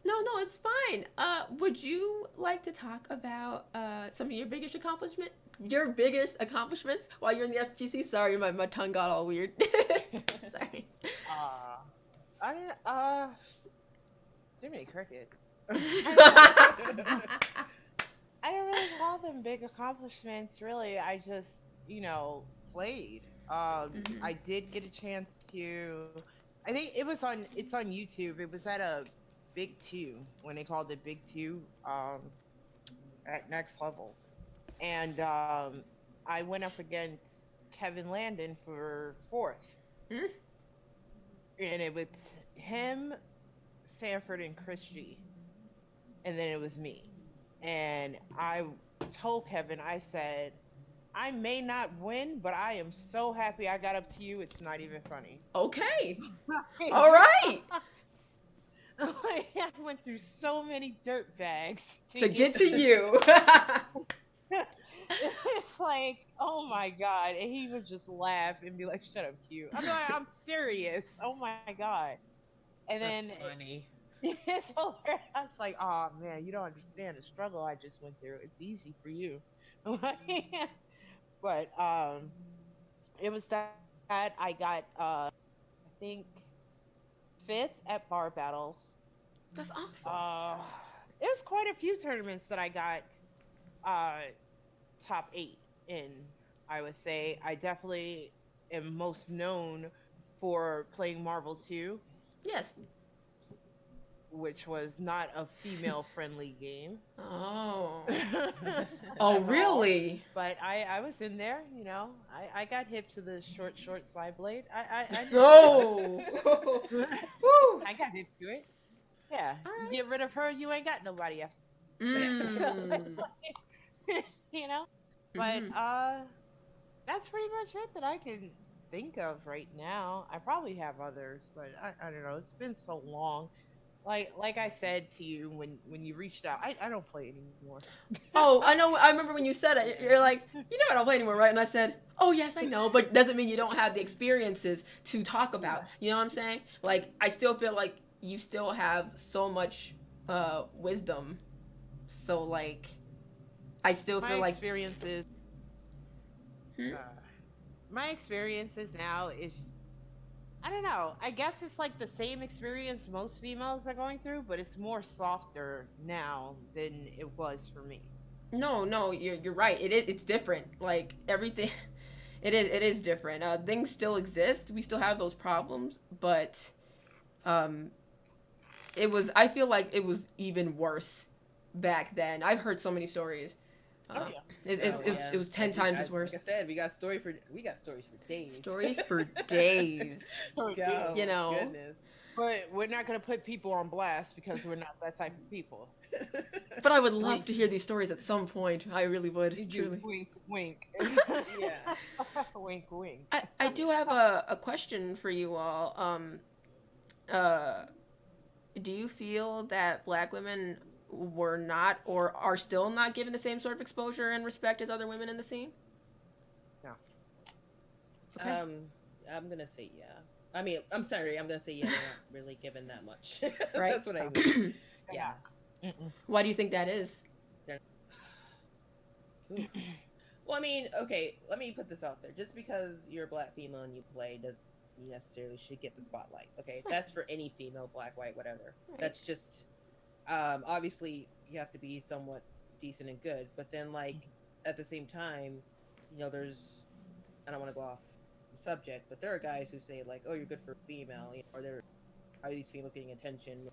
No, it's fine. Would you like to talk about some of your biggest accomplishments while you're in the FGC? Sorry, my tongue got all weird. Sorry. Uh, I don't. Jiminy Cricket. I don't. I don't really call them big accomplishments. Really, I just played. Mhm. I did get a chance to. I think it was on. It's on YouTube. It was at a Big Two when they called it Big Two. At next level, and I went up against Kevin Landon for fourth, Mm. and it was him, Sanford, and Chris G, and then it was me, and I told Kevin, I said, I may not win, but I am so happy I got up to you. It's not even funny. Okay. All right. I went through so many dirt bags to To get get to to you. you. It's like, oh my god, and he would just laugh and be like, "Shut up, cute." I'm like, I'm serious. Oh my god. And That's then funny. it's hilarious. I was like, oh man, you don't understand the struggle I just went through. It's easy for you. But it was that I got I think fifth at bar battles. That's awesome. Uh, it was quite a few tournaments that I got uh top eight in. I would say I definitely am most known for playing Marvel 2, Yes. which was not a female friendly game Oh. Oh, at all. really? But I was in there, I got hip to the short side blade. I knew what it was. No. Woo. I got hip to it. Yeah, All you right. get rid of her, you ain't got nobody else. So it's Mm. like, you know. But Mhm. that's pretty much it that I can think of right now. I probably have others, but I don't know. It's been so long. Like I said to you when you reached out, I don't play anymore. Oh, I know. I remember when you said it. Yeah. You're like, you know, I don't play anymore, right? And I said, oh yes, I know, but doesn't mean you don't have the experiences to talk about. Yeah. You know what I'm saying? Like, I still feel like you still have so much wisdom. So like, I still My feel like, experiences hmm? uh, my experiences now is I don't know. I guess it's like the same experience most females are going through, but it's more softer now than it was for me. No, you're right. It's different. Like everything, it is different. Things still exist. We still have those problems, but um, it was. I feel like it was even worse back then. I've heard so many stories. Oh Um, yeah. Oh yeah. it was I 10 think times as like worse. I said, we got stories for days. Stories for days. So yeah. You Oh know. goodness. But we're not gonna put people on blast because we're not that type of people. But I would love Wink. to hear these stories at some point. I really would, You do truly. wink, wink, Yeah. wink, wink. I Yeah. do have a question for you all. Uh, do you feel that black women were not or are still not given the same sort of exposure and respect as other women in the scene? No. Okay. I'm gonna say yeah. I mean, I'm sorry. I'm gonna say yeah. They're not really given that much. Right? That's what I mean. Yeah. Yeah. Mm-mm. Why do you think that is? They're, oof. Well, I mean, okay. Let me put this out there. Just because you're a black female and you play doesn't mean you necessarily should get the spotlight. Okay, Right. that's for any female, black, white, whatever. Right. That's just obviously you have to be somewhat decent and good, but then like at the same time, there's I don't want to go off the subject, but there are guys who say like, "Oh, you're good for a female," or "There are these females getting attention,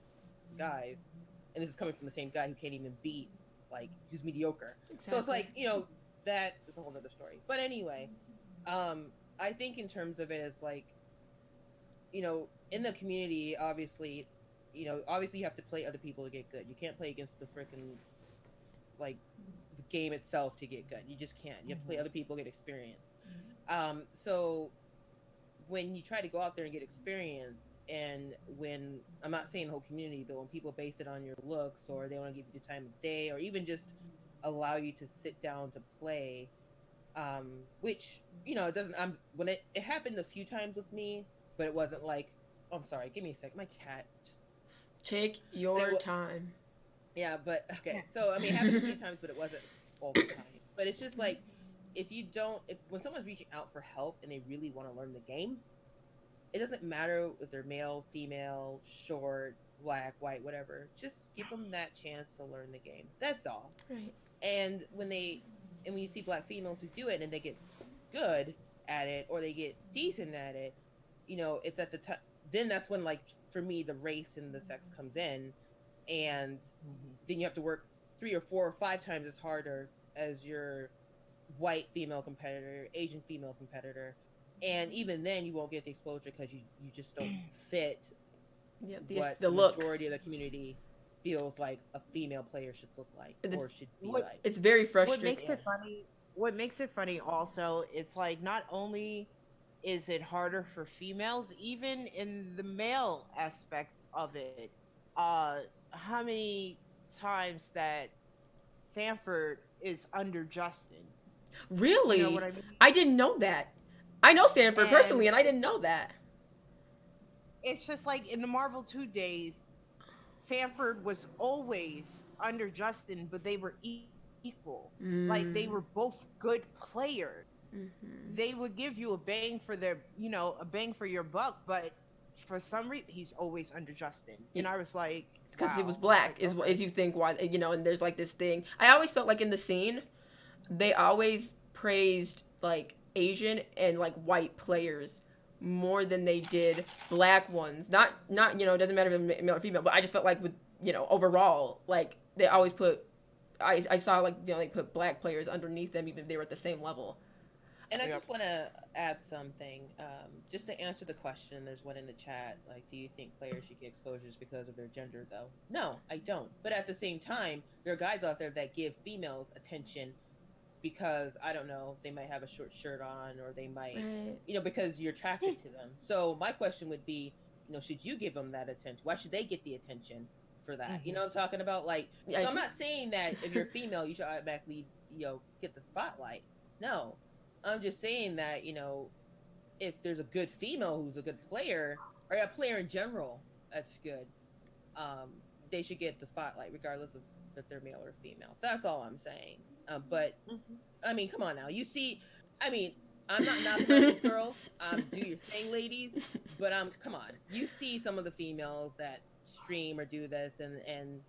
guys," and this is coming from the same guy who can't even beat who's mediocre. Exactly. So it's like that is a whole other story. But anyway, I think in terms of it as like in the community, obviously you have to play other people to get good. You can't play against the freaking like the game itself to get good. You just can't. You have to play other people, get experience. So when you try to go out there and get experience, and when I'm not saying the whole community, but when people base it on your looks, or they want to give you the time of day, or even just allow you to sit down to play, Which it doesn't. When it happened a few times with me, but it wasn't like. Oh, I'm sorry. Give me a sec. My cat just. Take your time. Yeah, but okay. So I mean, it happened a few times, but it wasn't all the time. But it's just like if when someone's reaching out for help and they really want to learn the game, it doesn't matter if they're male, female, short, black, white, whatever. Just give them that chance to learn the game. That's all. Right. And when you see black females who do it and they get good at it or they get decent at it, it's at the time. Then that's when, like, for me, the race and the sex comes in, and then you have to work 3 or 4 or 5 times as harder as your white female competitor, Asian female competitor, and even then you won't get the exposure because you just don't fit what the majority of the community feels like a female player should look like or should be like. It's very frustrating. What makes it funny also, it's like not only is it harder for females, even in the male aspect of it, how many times that Sanford is under Justin? Really? You know what I mean? I didn't know that. I know Sanford personally, and I didn't know that. It's just like in the Marvel 2 days, Sanford was always under Justin, but they were equal. Like, they were both good players. Mm-hmm. They would give you a bang for your buck, but for some reason he's always under Justin. And I was like, it's because he was black, is you think why, and there's like this thing. I always felt like in the scene, they always praised like Asian and like white players more than they did black ones. Not it doesn't matter if male or female, but I just felt like with overall, like they always put I saw like they put black players underneath them even if they were at the same level. And I just want to add something, just to answer the question. There's one in the chat, like, do you think players should get exposures because of their gender, though? No, I don't. But at the same time, there are guys out there that give females attention because, I don't know, they might have a short shirt on, or they might, because you're attracted to them. So my question would be, should you give them that attention? Why should they get the attention for that? Mm-hmm. You know what I'm talking about? Like, so I'm not saying that if you're female, you should automatically, get the spotlight. No. I'm just saying that, if there's a good female who's a good player, or a player in general that's good, they should get the spotlight regardless of if they're male or female. That's all I'm saying. But, I mean, come on now. You see, I mean, I'm not knocking on these girls. Do your thing, ladies. But, come on. You see some of the females that stream or do this, and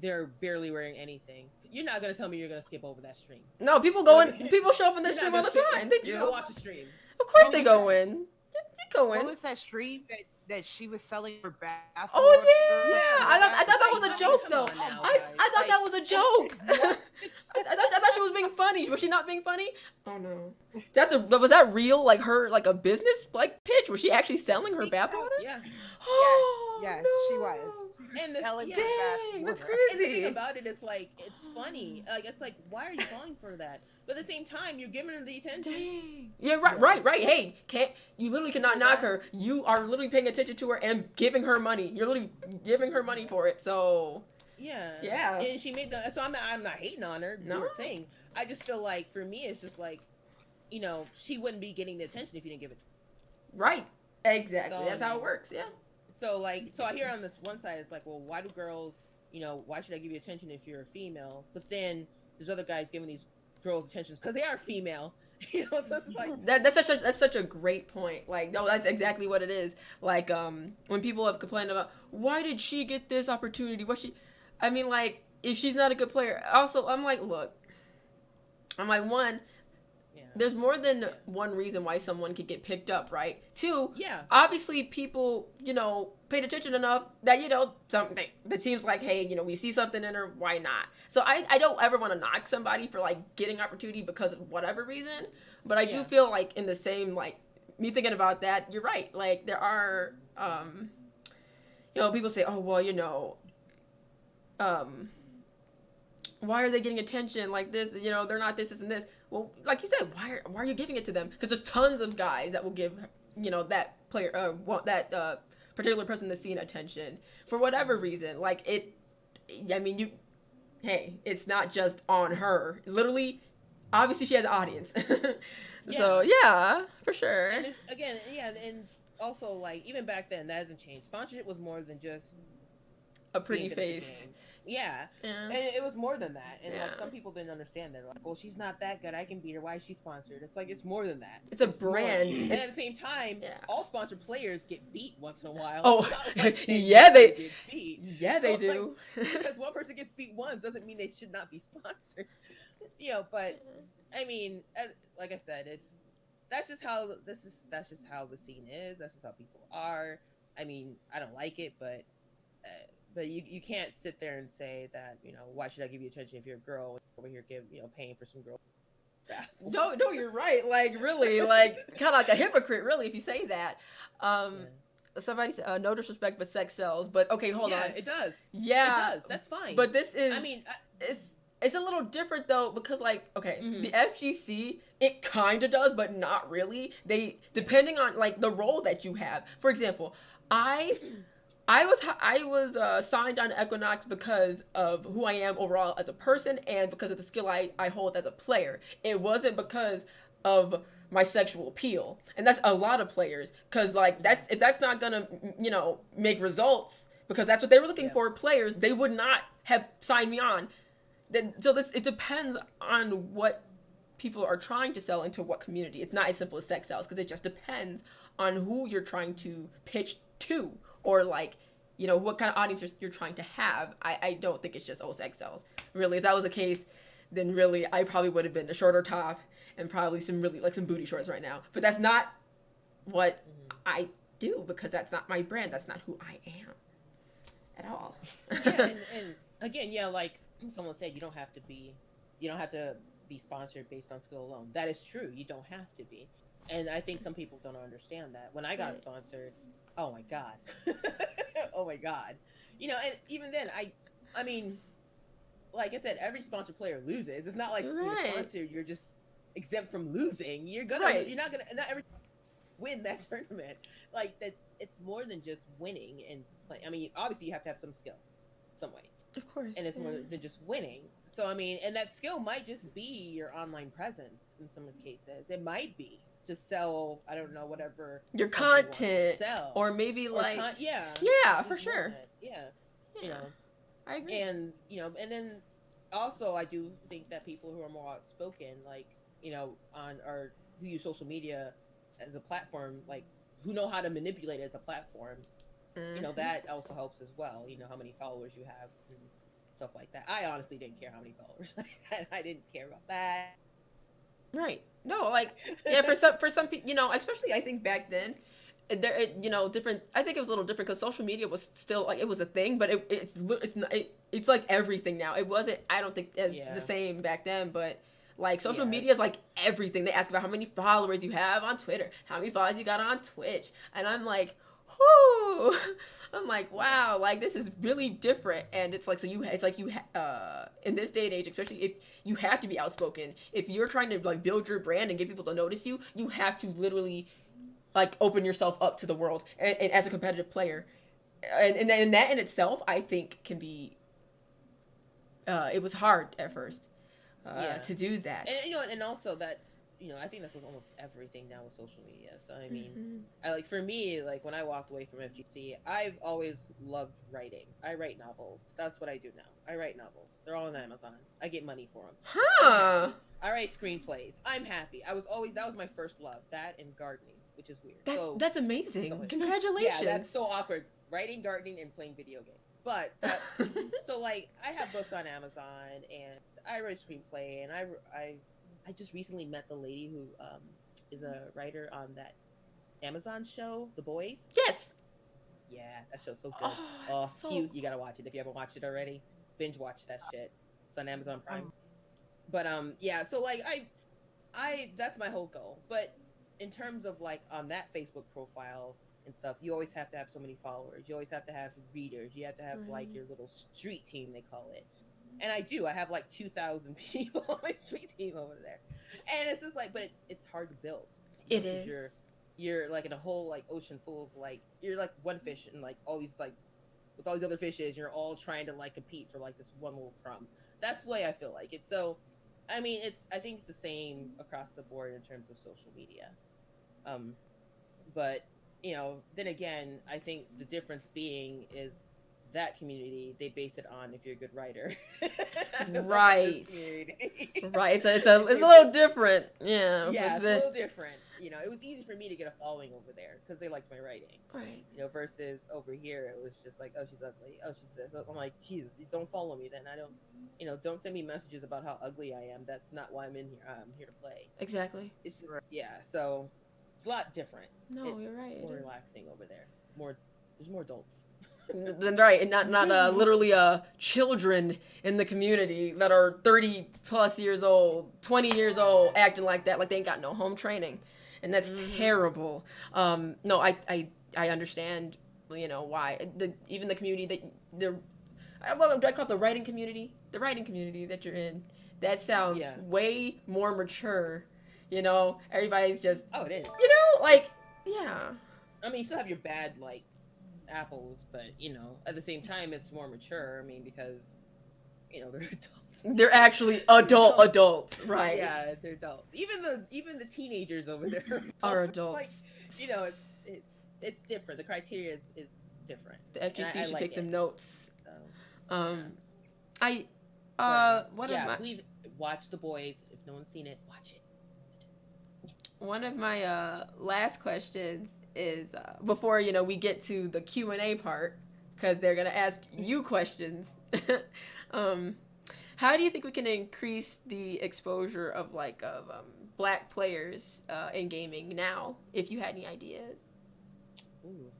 they're barely wearing anything. You're not gonna tell me you're gonna skip over that stream. No, people show up in this stream all the time. They do. You watch the stream. Of course they go in. They go in. What was that stream that she was selling her bath? Oh yeah. I thought that was a joke though. I thought that was a joke. I thought she was being funny. Was she not being funny? Oh no. Was that real? Like her, like a business like pitch? Was she actually selling her bath water? Yeah. Oh, yes, no. She was. And dang, that's crazy. And the thing about it, it's like, it's funny. Like, it's like, why are you falling for that? But at the same time, you're giving her the attention. Dang. Yeah, right. Hey, you literally cannot knock her. You are literally paying attention to her and giving her money. You're literally giving her money for it. So yeah. And she made so I'm not hating on her. Do her thing. I just feel like for me, it's just like, she wouldn't be getting the attention if you didn't give it to her. Right. Exactly. So, that's how it works. Yeah. So I hear on this one side, it's like, well, why do girls, why should I give you attention if you're a female? But then there's other guys giving these girls attention because they are female. So it's like that's such a great point. Like, no, that's exactly what it is. Like, when people have complained about why did she get this opportunity? I mean, like, if she's not a good player. Also, I'm like, look, one. There's more than one reason why someone could get picked up, right? 2, obviously people, paid attention enough that, something that seems like, hey, we see something in her, why not? So I don't ever want to knock somebody for, like, getting opportunity because of whatever reason, but I do feel like in the same, like, me thinking about that, you're right. Like, there are, people say, oh, well, why are they getting attention like this? They're not this and this. Well, like you said, why are you giving it to them? Because there's tons of guys that will give, that player, that particular person in the scene attention for whatever reason. Like it's not just on her. Literally, obviously she has an audience. Yeah. So yeah, for sure. And again, yeah, and also like even back then that hasn't changed. Sponsorship was more than just A being pretty good at the face. game. Yeah. Yeah. And it was more than that. And like Yeah. some people didn't understand that. Like, well, she's not that good. I can beat her. Why is she sponsored? It's like it's more than that. It's a It's more. brand. And It's at the same time, yeah. all sponsored players get beat once in a while. Oh, It's not like yeah, they get beat. yeah So, they like, do. because one person gets beat once doesn't mean they should not be sponsored. You know, but I mean, like I said, if that's just how that's just how the scene is. That's just how people are. I mean, I don't like it, but you can't sit there and say that, you know, why should I give you attention if you're a girl over here paying for some girl. No, you're right. Like really, like kind of like a hypocrite, really, if you say that. Somebody said, "No disrespect, but sex sells." But okay, hold on. It does. Yeah, it does. That's fine. But this is. I mean, it's a little different though because like okay, Mhm. the FGC it kind of does, but not really. They depending on like the role that you have. For example, I was signed on Equinox because of who I am overall as a person and because of the skill I hold as a player. It wasn't because of my sexual appeal, and that's a lot of players because like if that's not gonna make results because that's what they were looking for. Players they would not have signed me on. So it depends on what people are trying to sell into what community. It's not as simple as sex sells because it just depends on who you're trying to pitch to or like what kind of audience you're trying to have. I don't think it's just sex sells. Really, if that was the case, then really I probably would have been a shorter top and probably some really like some booty shorts right now. But that's not what I do because that's not my brand. That's not who I am at all. Yeah, and again, yeah, like someone said, you don't have to be sponsored based on skill alone. That is true. You don't have to be. And I think some people don't understand that. When I got sponsored, oh my god. Oh my god. And even then I mean, like I said, every sponsored player loses. It's not like when you're sponsored, you're just exempt from losing. You're not every win that tournament. Like it's more than just winning and playing. I mean, obviously you have to have some skill, some way. Of course. And it's more than just winning. So I mean, and that skill might just be your online presence in some cases. It might be to sell, I don't know, whatever your content, sell. or maybe like yeah, for sure. You know, I agree. And and then also I do think that people who are more outspoken, like who use social media as a platform, like who know how to manipulate it as a platform. That also helps as well. How many followers you have and stuff like that. I honestly didn't care how many followers I had. I didn't care about that. Right. No, like for some people, especially I think back then, different. I think it was a little different because social media was still like it was a thing, but it's like everything now. It wasn't. I don't think as the same back then, but. Like, social media is like everything. They ask about how many followers you have on Twitter, how many followers you got on Twitch. And I'm like, whoo. I'm like, wow, like, this is really different. And it's like, in this day and age, especially if you have to be outspoken, if you're trying to, like, build your brand and get people to notice you, you have to literally, like, open yourself up to the world and as a competitive player. And that in itself, I think, can be, it was hard at first. To do that, and and also that's I think that's with almost everything now with social media. So I mean, for me, like when I walked away from FGC, I've always loved writing. I write novels. That's what I do now. I write novels. They're all on Amazon. I get money for them. Huh? I write screenplays. I'm happy. That was my first love. That and gardening, which is weird. That's amazing. Congratulations. Yeah, that's so awkward. Writing, gardening, and playing video games. But so like I have books on Amazon and I write a screenplay and I just recently met the lady who is a writer on that Amazon show, The Boys. Yes. Yeah, that show's so good. Oh, so cute. You gotta watch it if you haven't watched it already. Binge watch that shit. It's on Amazon Prime. But yeah, so like I that's my whole goal. But in terms of like on that Facebook profile and stuff, you always have to have so many followers. You always have to have readers. You have to have like your little street team, they call it. And I do. I have like 2,000 people on my street team over there, and it's just like, but it's hard to build. It is. You're like in a whole like ocean full of like you're like one fish and like all these like with all these other fishes. You're all trying to like compete for like this one little crumb. That's the way I feel like it. So I mean, I think it's the same across the board in terms of social media. But then again, I think the difference being is that community, they base it on if you're a good writer. Right. Community. Right. So it's a little different. Yeah. Yeah, it's a little different. It was easy for me to get a following over there because they liked my writing. Right. Versus over here, it was just like, oh, she's ugly. Oh, she's this. I'm like, Jesus, don't follow me then. I don't, don't send me messages about how ugly I am. That's not why I'm in here. I'm here to play. Exactly. It's just, yeah. So it's a lot different. No, you're right. It's more relaxing over there. There's more adults. Right, and not literally children in the community that are 30 plus years old, 20 years old, acting like that, like they ain't got no home training, and that's terrible. No, I understand, why even the community I call it the writing community that you're in. That sounds way more mature. Everybody's just it is. Yeah. I mean, you still have your bad apples, but at the same time it's more mature. I mean, because they're adults. They're actually adults, right? Yeah, they're adults. Even the teenagers over there are adults. It's different. The criteria is different. The FGC should take some notes. So, please watch The Boys. If no one's seen it, watch it. One of my last questions is before we get to the Q&A part, because they're gonna ask you questions. How do you think we can increase the exposure of black players in gaming now? If you had any ideas. Ooh.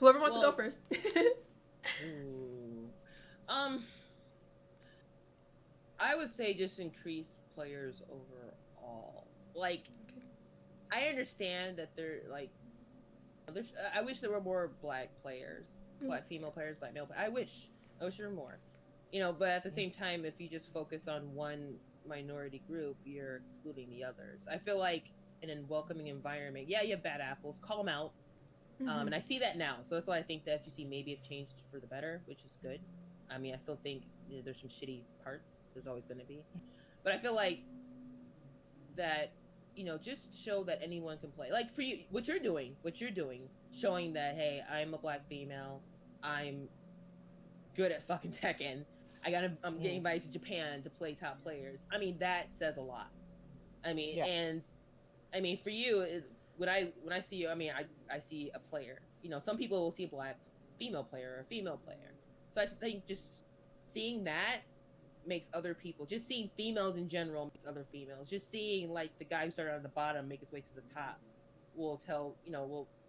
Whoever wants to go first. Ooh. I would say just increase players overall. I understand that they're I wish there were more black players, black female players, black male. I wish there were more. But at the same time, if you just focus on one minority group, you're excluding the others. I feel like in a welcoming environment, you have bad apples, call them out. And I see that now, so that's why I think the FGC maybe have changed for the better, which is good. I mean, I still think there's some shitty parts. There's always going to be, but I feel like that just show that anyone can play. Like for you, what you're doing, showing that, hey, I'm a black female, I'm good at fucking Tekken. I'm getting invited to Japan to play top players. I mean, that says a lot. I mean, and I mean for you, when I see you, I mean, I see a player. Some people will see a black female player or a female player. So I think just seeing that makes other people, just seeing females in general makes other females, just seeing the guy who started on the bottom make his way to the top will tell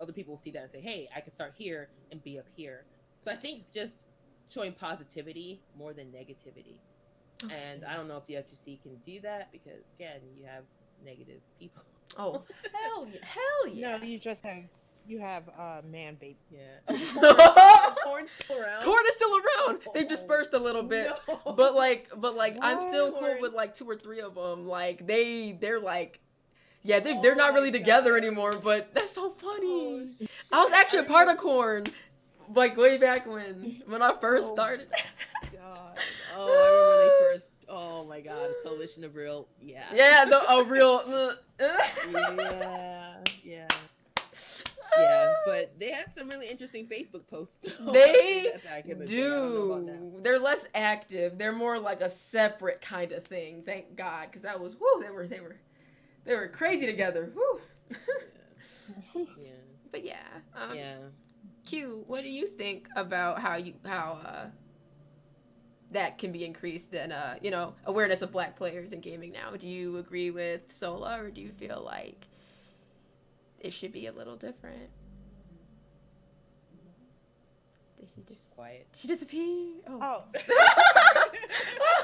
other people will see that and say, hey, I can start here and be up here. So I think just showing positivity more than negativity. Okay. And I don't know if the FGC can do that because again, you have negative people. Oh, hell yeah. No, you have man baby. Yeah. Corn's still around. Corn is still around. They've dispersed a little bit, no. but I'm still cool with 2 or 3 of them. They're they're not really together anymore. But that's so funny. I was actually a part of Corn, way back when I first started. God. Oh, I remember when they first. Oh my God, Coalition of Real. Yeah. Yeah, real. Yeah. Yeah, but they have some really interesting Facebook posts. They do. They're less active. They're more like a separate kind of thing. Thank God, because that was they were crazy together. Woo. Yeah. But Q, what do you think about how that can be increased and awareness of black players in gaming now? Do you agree with Sola, or do you feel like it should be a little different? Did she just quiet? She disappeared. Oh.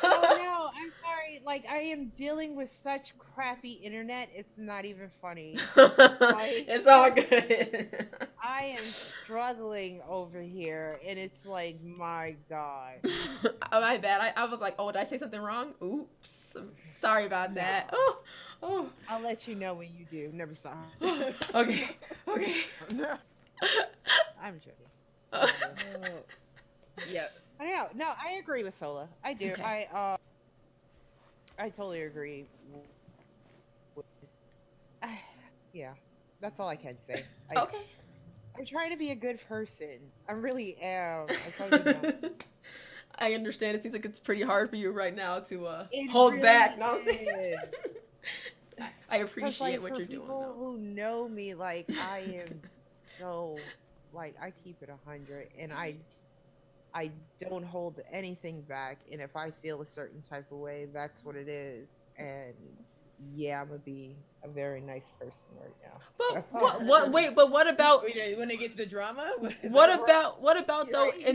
Oh no, I'm sorry. I am dealing with such crappy internet. It's not even funny. It's all good. I am struggling over here, and it's my God. Oh, my bad. I was like, oh, did I say something wrong? Oops. Sorry about that. Oh. I'll let you know when you do. Never stop. Okay. I'm joking. Yeah. I know. No, I agree with Sola. I do. Okay. I totally agree. With, yeah, that's all I can say. Okay. I'm trying to be a good person. I really am. I'm trying to be nice. I understand. It seems like it's pretty hard for you right now to It hold really back. No, I'm saying. is. I Because, appreciate like, what for you're doing, people though. who know me, like, I am so, like, I keep it 100, and I don't hold anything back. And if I feel a certain type of way, that's what it is. And yeah, I'm gonna be a very nice person right now. But what? Wait, but what about? Wait, when they get to the drama, What about? What about though? Right.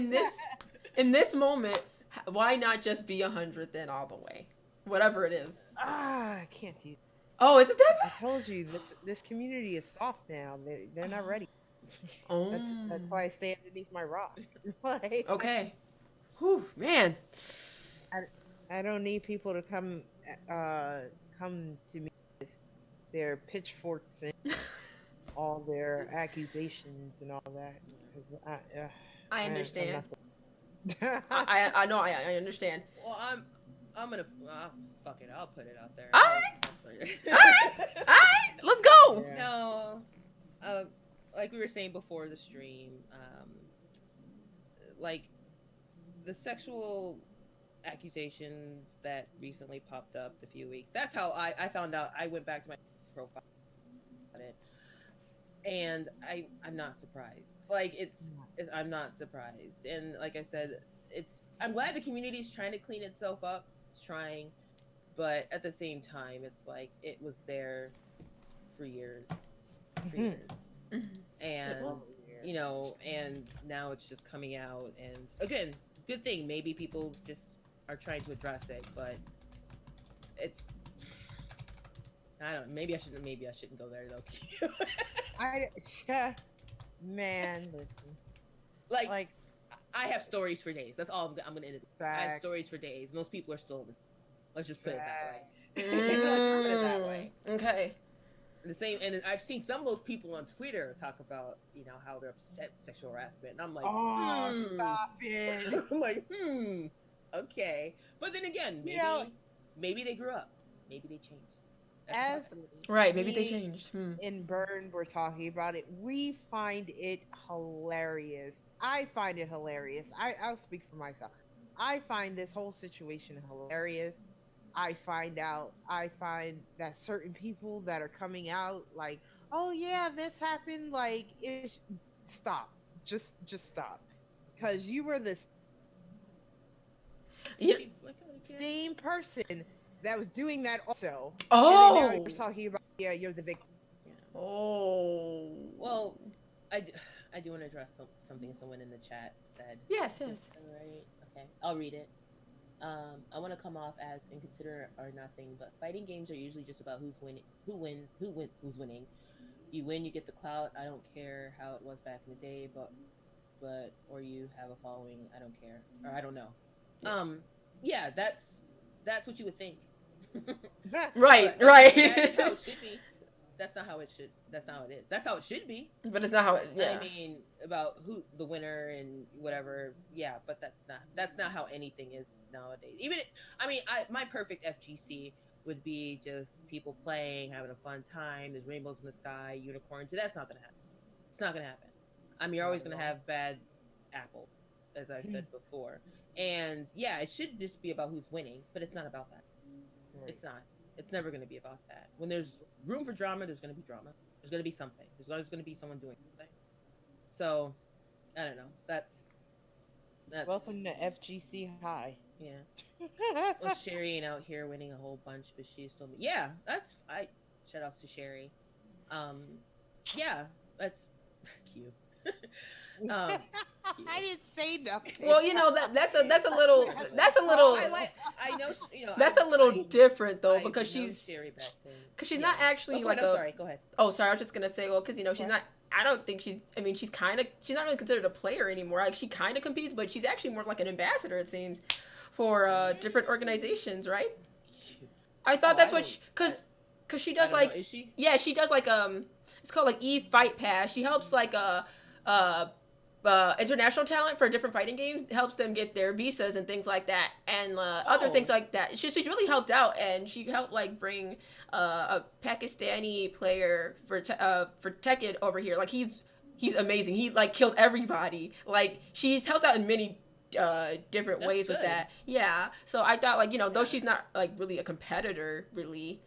In this moment, why not just be 100 then all the way, whatever it is? I can't do. Oh, is it that I bad? told you this community is soft now. They're not ready. Oh. That's why I stay underneath my rock. Like, Okay. Whew, man. I don't need people to come to me with their pitchforks and all their accusations and all that. 'Cause I I'm understand. not I know. I understand. well, I'm gonna fuck it. I'll put it out there. All right. All right. Let's go. Yeah. No, like we were saying before the stream, like the sexual accusations that recently popped up a few weeks. That's how I found out. I went back to my profile on it, and I'm not surprised. Like I'm not surprised. And like I said, I'm glad the community's trying to clean itself up. It's trying, but at the same time, it's like it was there for years, Mhm. and It was. you know, and now it's just coming out. And again, good thing. Maybe people just are trying to address it, but it's I don't. Maybe I shouldn't. Maybe I shouldn't go there though. Yeah, man, listen. like I have stories for days. That's all I'm gonna end it. I have Fact. stories for days, and those people are still. Let's just put it that way. Mm, Let's put it that way. Okay. The same, and I've seen some of those people on Twitter talk about, you know, how they're upset with sexual harassment, and I'm like, Oh, stop it. I'm like, okay. But then again, maybe You know, maybe they grew up, maybe they changed. That's a as possibility. Right. Maybe they Me changed. and Byrne were talking about it, we find it hilarious. I find it hilarious. I'll speak for myself. I find this whole situation hilarious. I find that certain people that are coming out like, oh yeah, this happened. Like, stop, just stop, because you were the Yeah. same person that was doing that also. Oh. And then now you're talking about, yeah, you're the victim. Oh. Well, I do want to address something someone in the chat said. Yes. Yes. All right. Okay. I'll read it. I want to come off as inconsiderate or nothing, but fighting games are usually just about who's winning, who's winning. You win, you get the clout. I don't care how it was back in the day, but or you have a following. I don't care, or I don't know. Yeah, that's what you would think. Right. But Right. That's how it should be. That's not how it should. That's not how it is. That's how it should be. But it's not how it. Yeah. I mean, about who the winner and whatever. Yeah, but that's not how anything is nowadays. Even my perfect FGC would be just people playing, having a fun time. There's rainbows in the sky, unicorns. That's not gonna happen. It's not gonna happen. I mean, you're always gonna have bad apple, as I've said before. And yeah, it should just be about who's winning, but it's not about that. It's not. It's never going to be about that. When there's room for drama, there's going to be drama. There's going to be something. There's always going to be someone doing something. So, I don't know. That's Welcome to FGC High. Yeah. Well, Sherry ain't out here winning a whole bunch, but she's still. Yeah, shout outs to Sherry. Yeah, that's cute. Cute. I didn't say nothing. Well, you know that's a little I know, you know. that's a little different though, I've because known she's Sherry back then. she's not actually Oh, go like ahead, I'm sorry. Go ahead. Oh, sorry. I was just gonna say, well, because you know she's not. I don't think she's. I mean, she's not really considered a player anymore. Like she kind of competes, but she's actually more like an ambassador, it seems, for different organizations, right? I thought that's what because she does like. Is she? Yeah, she does like it's called like Eve Fight Pass. She helps like international talent for different fighting games, helps them get their visas and things like that, and other things like that. She's really helped out, and she helped like bring a Pakistani player for Tekken over here. Like he's amazing. He like killed everybody. Like she's helped out in many different ways with that. Yeah. So I thought like though she's not like really a competitor really,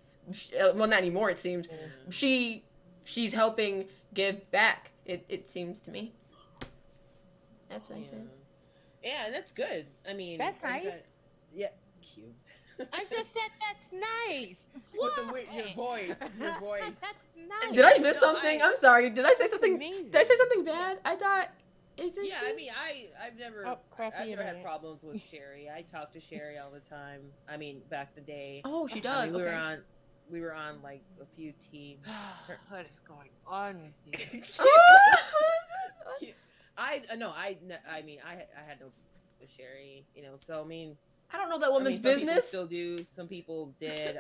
well not anymore it seems. She's helping give back. It seems to me. That's nice. Yeah, that's good. I mean, that's nice. Yeah, cute. I just said that's nice. With your voice. That's nice. Did I miss something? I'm sorry. Did I say something? Did I say something bad? I thought. Isn't yeah, she? I mean, I've never had problems with Sherry. I talk to Sherry all the time. I mean, back in the day. Oh, she does. I mean, we were on like a few teams. What is going on with you? I mean, I had no with Sherry, so I mean, I don't know that woman's some business. People still do. Some people did.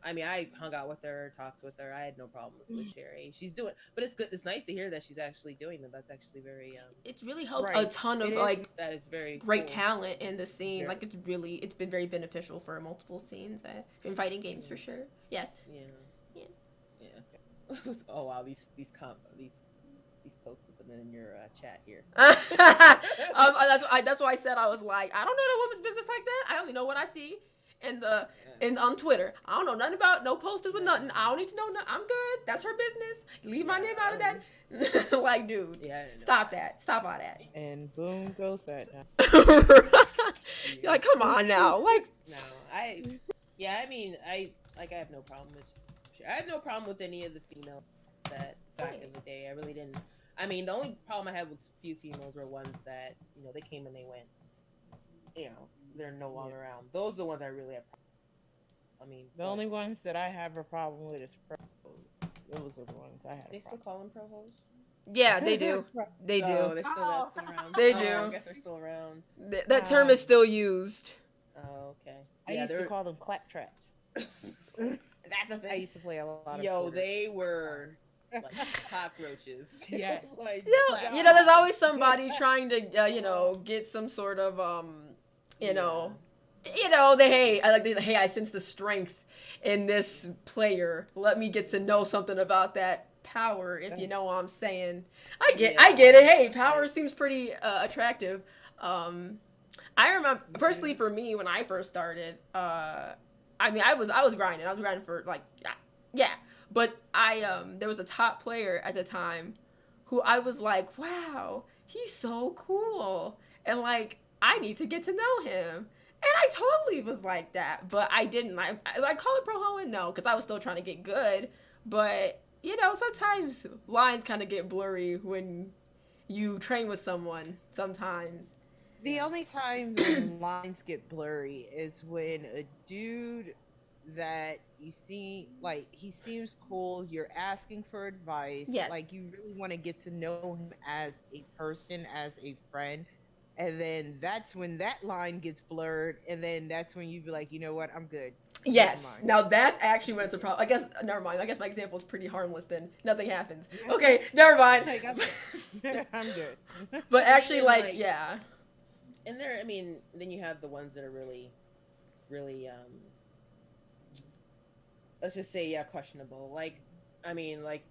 I mean, I hung out with her, talked with her. I had no problems with Sherry. She's doing, but it's good. It's nice to hear that she's actually doing them. That's actually very. It's really helped a ton of that is very great cool. talent in the scene. Yeah. Like it's been very beneficial for multiple scenes in fighting games for sure. Yes. Yeah. Okay. Oh wow, these posted them in your chat here. That's why I said I was like, I don't know the woman's business like that. I only know what I see in on Twitter. I don't know nothing about no posters with nothing. I don't need to know nothing. I'm good. That's her business. Leave my name out of that. Like, dude, stop that. Stop all that. And boom goes that. You're like, come on now. Like, no, I mean, I have no problem with. I have no problem with any of the females that back in the day. I really didn't. I mean, the only problem I had with few females were ones that they came and they went. They're no longer around. Those are the ones I really have. I mean, the only ones that I have a problem with is pro hoes. Those are the ones I have. They still call them pro hoes? Yeah, they do. They do. Oh, they're still around. They do. I guess they're still around. That term is still used. Oh, okay. I used to call them clap traps. That's a thing. I used to play a lot of Yo, they were like cockroaches. Yes. Like, there's always somebody trying to, get some sort of, I sense the strength in this player. Let me get to know something about that power, if you know what I'm saying. I get it. Hey, power seems pretty attractive. I remember personally for me when I first started, I mean, I was grinding. I was grinding for but there was a top player at the time who I was like, wow, he's so cool, and like I need to get to know him. And I totally was like that, but I didn't. I call it pro hoeing? No, because I was still trying to get good. But sometimes lines kind of get blurry when you train with someone. Sometimes. The only time when lines get blurry is when a dude that you see, like, he seems cool, you're asking for advice, like, you really want to get to know him as a person, as a friend, and then that's when that line gets blurred, and then that's when you be like, you know what, I'm good. Yes. Now that's actually when it's a problem. I guess, never mind. I guess my example is pretty harmless then. Nothing happens. Okay, never mind. Like, I'm good. But actually, and there, I mean, then you have the ones that are really, really, let's just say, questionable. Like, I mean, like,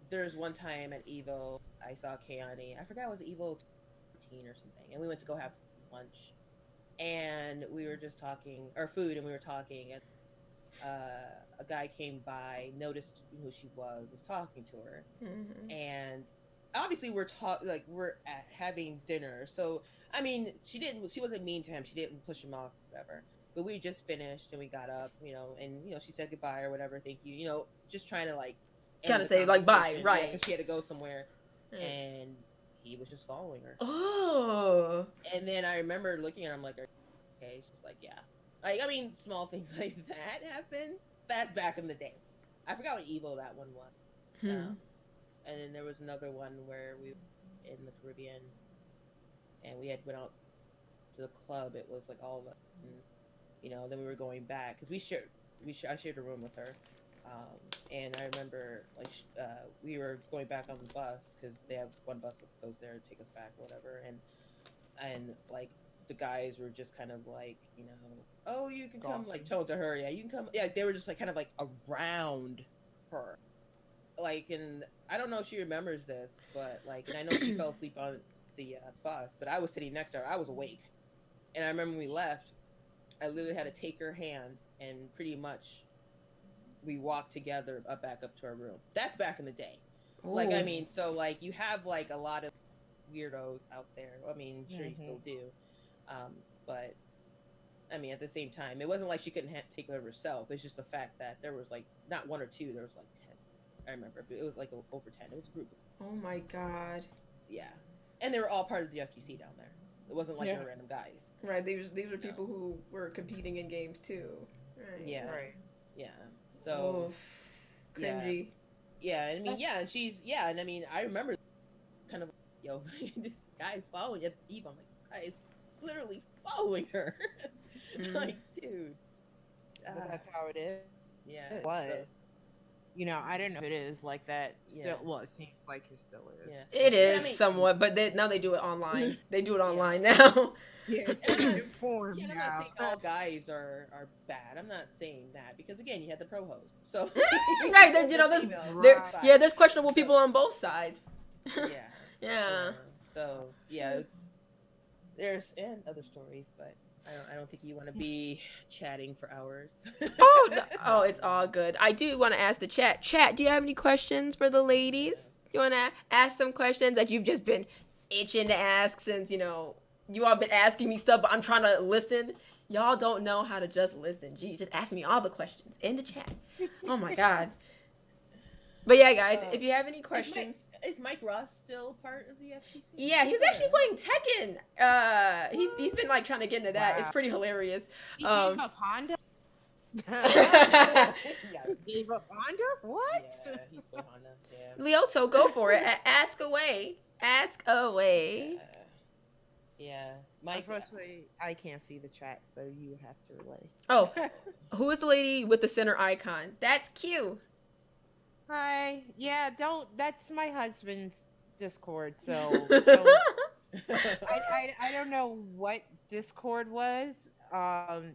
there's one time at Evo, I saw Kayani. I forgot it was Evo 13 or something, and we went to go have lunch, and we were just talking, or food, and we were talking, and a guy came by, noticed who she was talking to her, and obviously we're having dinner, so I mean, she wasn't mean to him, she didn't push him off, whatever. But we just finished and we got up, and she said goodbye or whatever, thank you, just trying to like kind of say like bye, right? Because she had to go somewhere, and he was just following her. Oh. And then I remember looking at her, I'm like, okay, she's like, yeah. Like, I mean, small things like that happen. That's back in the day. I forgot what Evo that one was. And then there was another one where we were in the Caribbean, and we had went out to the club. It was like all of us, and, then we were going back because I shared a room with her, And I remember like we were going back on the bus because they have one bus that goes there to take us back or whatever, and like the guys were just kind of like, you know, oh, you can come, like told to her, yeah, you can come, yeah, they were just like kind of like around her, like, and I don't know if she remembers this, but like, and I know she fell asleep on the bus, but I was sitting next to her, I was awake, and I remember when we left, I literally had to take her hand and pretty much we walked together back up to our room. That's back in the day. Ooh. Like, I mean, so like you have like a lot of weirdos out there. I mean, sure you still do. But I mean, at the same time, it wasn't like she couldn't take care of herself. It's just the fact that there was like not one or two, there was like 10. I remember it was like over 10. It was a group. Oh my god. Yeah, and they were all part of the FGC down there. It wasn't like they were random guys. Right. These were people who were competing in games too. Right. Yeah. Right. Yeah. So. Oof. Cringy. Yeah. And I mean, yeah, and she's and I mean, I remember kind of, yo, this guy's following Eve. I'm like, this guy is literally following her. Like, dude. But that's how it is. Yeah. It was. So, you know, I don't know if it is like that. Still, well, it seems like it still is. Yeah. It is somewhat, but now they do it online. They do it online now. Yeah, it's form I'm now. not saying all guys are bad. I'm not saying that because again, you had the pro host. So right, then you know, there's questionable people on both sides. Yeah. So yeah, there's other stories, but I don't think you want to be chatting for hours. Oh, it's all good. I do want to ask the chat. Chat, do you have any questions for the ladies? Do you want to ask some questions that you've just been itching to ask since, you know, you all been asking me stuff, but I'm trying to listen. Y'all don't know how to just listen. Gee, just ask me all the questions in the chat. Oh my god. But yeah, guys, if you have any questions, is Mike Ross still part of the FGC? Yeah, he's actually playing Tekken. He's been like trying to get into that. Wow. It's pretty hilarious. He gave up Honda. Gave up Honda? What? Yeah, he's still Honda. Yeah. Leoto, go for it. Ask away. Ask away. Yeah. Mike. Unfortunately, I can't see the chat, so you have to relay. Oh, who is the lady with the center icon? That's Q. Hi. Yeah, that's my husband's Discord, so I don't know what Discord was.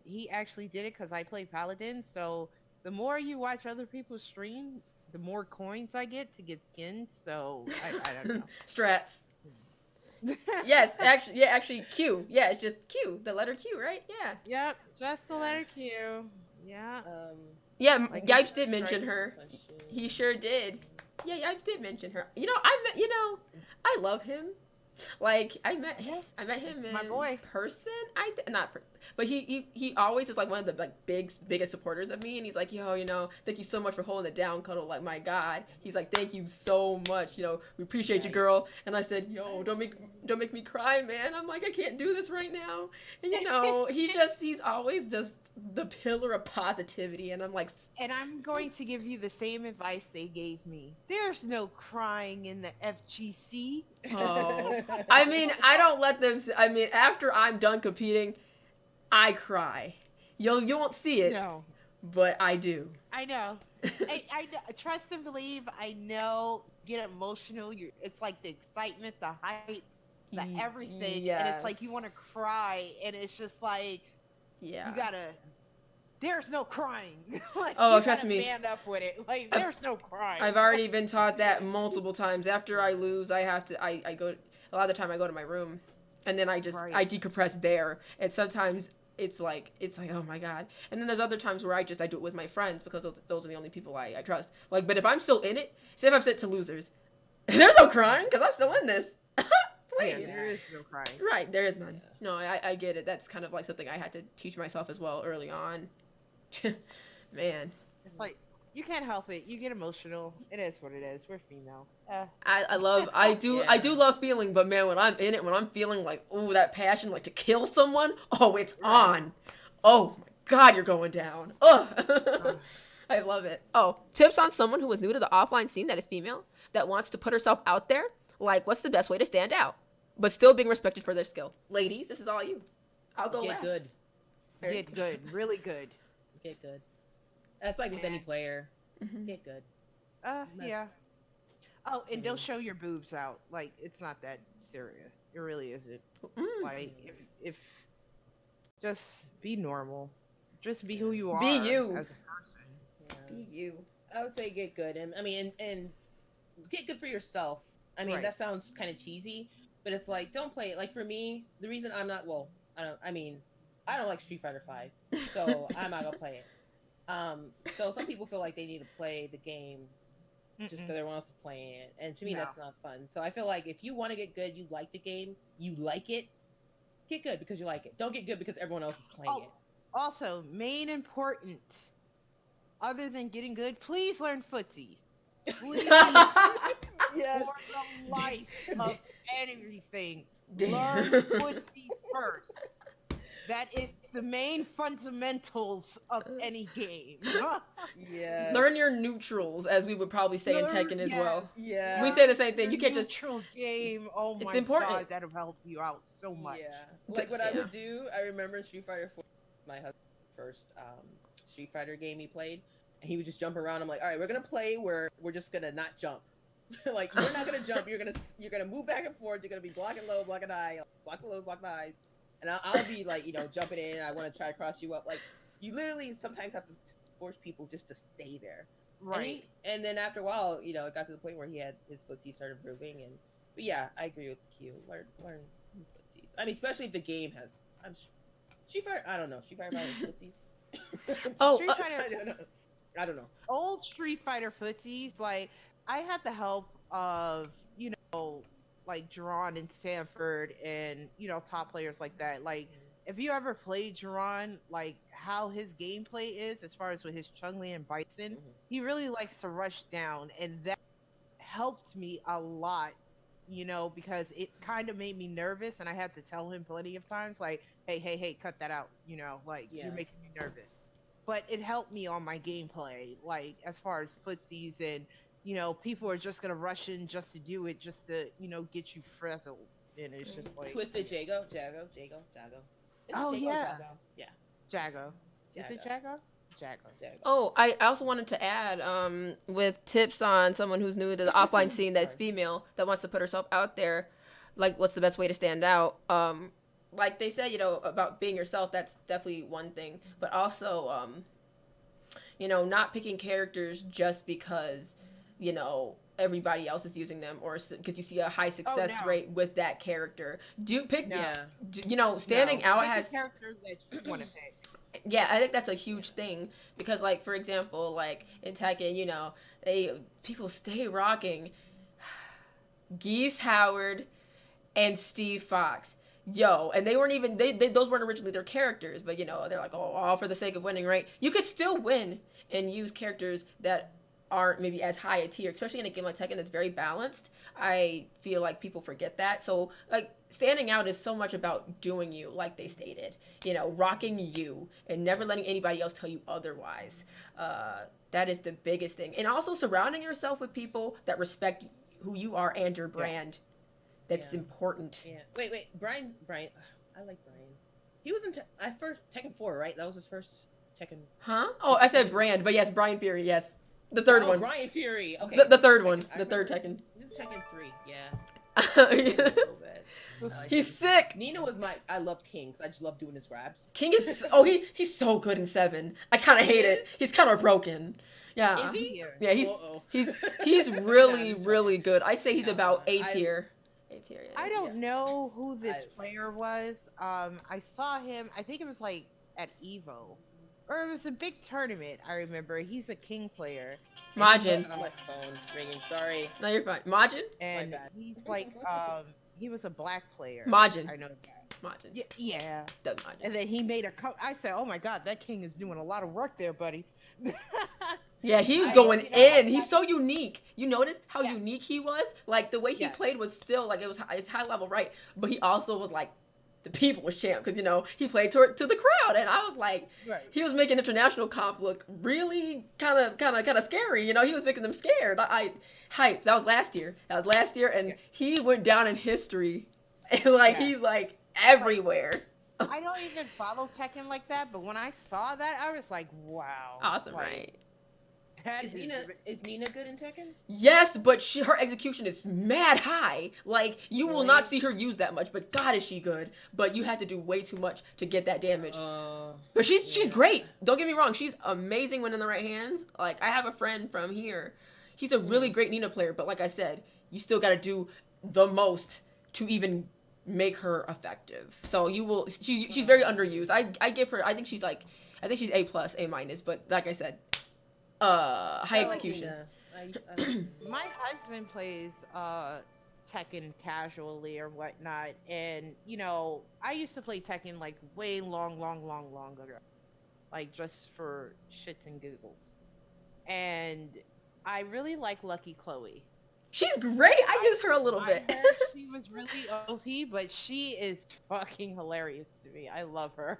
He actually did it because I play Paladin, so the more you watch other people stream, the more coins I get to get skins, so I don't know. Strats. Yes, actually Q. Yeah, it's just Q, the letter Q, right? Yeah. Yep, just the letter Q. Yeah. Yeah, Yipes did mention her. He sure did. Yeah, Yipes did mention her. You know, I love him. Like I met him in my boy. person. But he always is like one of the like biggest supporters of me, and he's like, yo, you know, thank you so much for holding it down, Cuddle. Like, my God, he's like, thank you so much. You know, we appreciate you, girl. And I said, yo, don't make me cry, man. I'm like, I can't do this right now. And you know, he's always just the pillar of positivity. And I'm like, and I'm going to give you the same advice they gave me. There's no crying in the FGC. Oh, I mean, I don't let them. I mean, after I'm done competing, I cry. You won't see it, no, but I do. I know. I trust and believe. I know. Get emotional. It's like the excitement, the hype, the everything, yes. And it's like you want to cry, and it's just like, yeah, you gotta. There's no crying. Like, oh, trust me. Stand up with it. Like, there's no crying. I've already been taught that multiple times. After I lose, I have to. I go. A lot of the time, I go to my room, and then I I decompress there. And sometimes it's like oh my God. And then there's other times where I do it with my friends because those are the only people I trust. Like, but if I'm still in it, say if I'm sent to losers, there's no crying because I'm still in this. Yeah, there is no crying. Right, there is none. No, I get it. That's kind of like something I had to teach myself as well early on. Man, it's like you can't help it. You get emotional. It is what it is. We're females. I do love feeling, but man, when I'm in it, when I'm feeling like, ooh, that passion, like to kill someone, oh, it's on. Oh my God, you're going down. Ugh. I love it. Oh, tips on someone who was new to the offline scene that is female, that wants to put herself out there. Like, what's the best way to stand out, but still being respected for their skill? Ladies, this is all you. I'll go last. Good. Get good. Really good. Get good. That's like with any player. Get good. Yeah. Oh, and they'll Mhm. show your boobs out. Like, it's not that serious. It really isn't. Like, if just be normal, just be who you Be are you. as a person. Yeah. Be you. I would say get good, and I mean, and get good for yourself. I mean, Right. that sounds kind of cheesy, but it's like don't play it. Like for me, the reason I'm not well, I don't. I mean, I don't like Street Fighter Five, so I'm not gonna play it. So some people feel like they need to play the game just because Mm-mm. everyone else is playing it, and to me, No. that's not fun. So I feel like if you want to get good, you like the game, you like it, get good because you like it. Don't get good because everyone else is playing Oh, also, main important, other than getting good, please learn footsies. Please, Yes. for the life of anything, Damn. learn footsies first. That is the main fundamentals of any game. Yeah. Learn your neutrals, as we would probably say in Learn- Tekken as yes, well. Yeah. We say the same thing. your You can't just. neutral game. Oh It's my important. god, that'll help you out so much. Yeah. Like what I Yeah. would do, I remember in Street Fighter 4, my husband's first Street Fighter game he played, and he would just jump around. I'm like, all right, we're gonna play where we're just gonna not jump. Like you're not gonna jump. You're gonna move back and forth. You're gonna be blocking low, blocking high, block the lows, block the highs, and I'll be like, jumping in. I want to try to cross you up. Like you literally sometimes have to force people just to stay there. Right. And then after a while, it got to the point where he had his footsie started improving. But yeah, I agree with Q. Learn footsies. I mean, especially if the game has. Street Fighter. I don't know. Street Fighter has footsies. Oh, Street Fighter, I don't know. old Street Fighter footsies, like I had the help of, like Duran and Sanford and, top players like that. Like if you ever played Duran, like how his gameplay is as far as with his Chun-Li and Bison, he really likes to rush down, and that helped me a lot, because it kind of made me nervous, and I had to tell him plenty of times, like, hey, cut that out, like Yeah. you're making me nervous. But it helped me on my gameplay, like as far as footsies and people are just gonna rush in just to do it, just to get you frazzled, and it's just like Twisted Jago. Is it Oh, Jago or yeah. Jago? Yeah. Jago. Is it Jago? Jago. Jago. Oh, I also wanted to add, with tips on someone who's new to the offline scene that's Sorry. female that wants to put herself out there, like what's the best way to stand out? Like they said, about being yourself, that's definitely one thing, but also, not picking characters just because, everybody else is using them or because you see a high success no. rate with that character. Do pick, No. Yeah. standing out Pick the has. characters that you want to pick. Yeah, I think that's a huge thing because, like, for example, like in Tekken, people stay rocking Geese Howard and Steve Fox. And they weren't even those weren't originally their characters, but they're like, oh, all for the sake of winning, right? You could still win and use characters that aren't maybe as high a tier, especially in a game like Tekken that's very balanced. I feel like people forget that. So like standing out is so much about doing you, like they stated, rocking you and never letting anybody else tell you otherwise. That is the biggest thing. And also surrounding yourself with people that respect who you are and your brand. Yes. That's Yeah. important. Yeah. Wait. Brian. I like Brian. He was in first Tekken 4, right? That was his first Tekken. Huh? Oh, I said brand, but yes, Brian Fury, yes. The third one. Brian Fury. Okay. The third one. I The third remember. Tekken. This is Tekken 3. Yeah. He's sick. Nina was I love King, 'cause I just love doing his grabs. King is he's so good in 7. I kind of hate it. He's kind of broken. Yeah. Is he? Yeah, Uh-oh. he's really Nah, really good. I'd say he's Nah, about A I- tier. A tier. Yeah. I don't know who this I- player was. I saw him. I think it was like at Evo, or it was a big tournament. I remember. He's a King player, Majin. My phone's ringing. Sorry. No, you're fine. Majin. and bad. he's like he was a black player. Majin. I know that. Majin. Yeah. Doug Majin. And then he made a I said, "Oh my God, that King is doing a lot of work there, buddy." Yeah, he's I- going you know, in. He's so unique. You notice how Yeah. unique he was? Like, the way he Yes. played was still, like, it's high level, right? But he also was, like, the people's champ. Because, he played to the crowd. And I was like, Right. he was making international comp look really kind of scary. He was making them scared. I hype. That was last year. And Yeah. he went down in history. And, he, everywhere. I don't even follow Tekken like that, but when I saw that, I was like, "Wow, Awesome, like, right? That Is Nina good in Tekken? Yes, but her execution is mad high. Like, you will not Really? see her use that much, but God is she good. But you have to do way too much to get that damage. But she's Yeah. great. Don't get me wrong. She's amazing when in the right hands. Like, I have a friend from here. He's a really great Nina player, but like I said, you still got to do the most to even make her effective. So you will. She's very underused. I give her. I think she's A plus, A minus. But like I said, high execution. My husband plays Tekken casually or whatnot, and I used to play Tekken like way long ago, like just for shits and giggles. And I really like Lucky Chloe. She's great. I use her a little bit. I heard she was really OP, but she is fucking hilarious to me. I love her.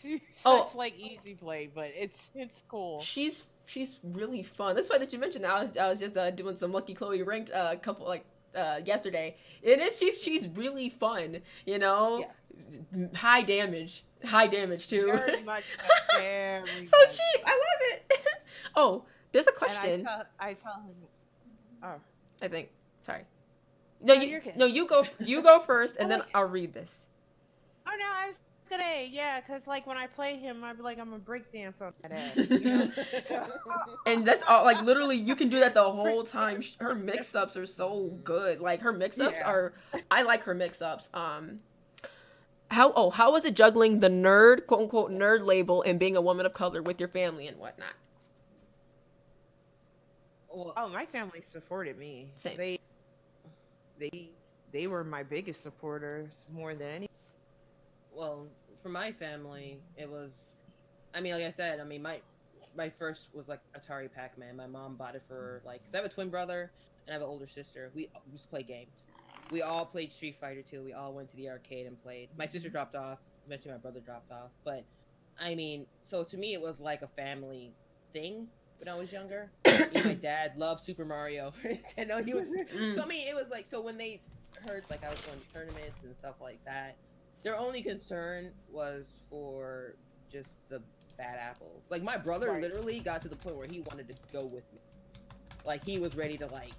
She's such like easy play, but it's cool. She's really fun. That's why that you mentioned that. I was just doing some Lucky Chloe ranked couple yesterday. She's really fun. You know, Yes. high damage too. Very much very So much. cheap. I love it. Oh, there's a And question. I tell him, oh, I think. Sorry. No, No, you're good. no, you go. You go first, and then I'll read this. oh no, I was gonna, yeah, cause like when I play him, I'd be like, I'm gonna break dance on that ass, you know? So, And that's all. Like literally, you can do that the whole time. Her mix-ups are so good. Like her mix-ups Yeah. are. I like her mix-ups. How was it juggling the nerd, quote unquote, nerd label and being a woman of color with your family and whatnot? oh, my family supported me. Same. They were my biggest supporters more than any. Well, for my family, it was. I mean, like I said, my first was like Atari Pac-Man. My mom bought it for like, cause I have a twin brother and I have an older sister. We used to play games. We all played Street Fighter 2. We all went to the arcade and played. My sister dropped off. Eventually, my brother dropped off. But I mean, so to me, it was like a family thing when I was younger. My dad loved Super Mario. Nintendo. He was. So I mean, it was like, so when they heard like I was going to tournaments and stuff like that, their only concern was for just the bad apples. Like my brother literally got to the point where he wanted to go with me. Like he was ready to like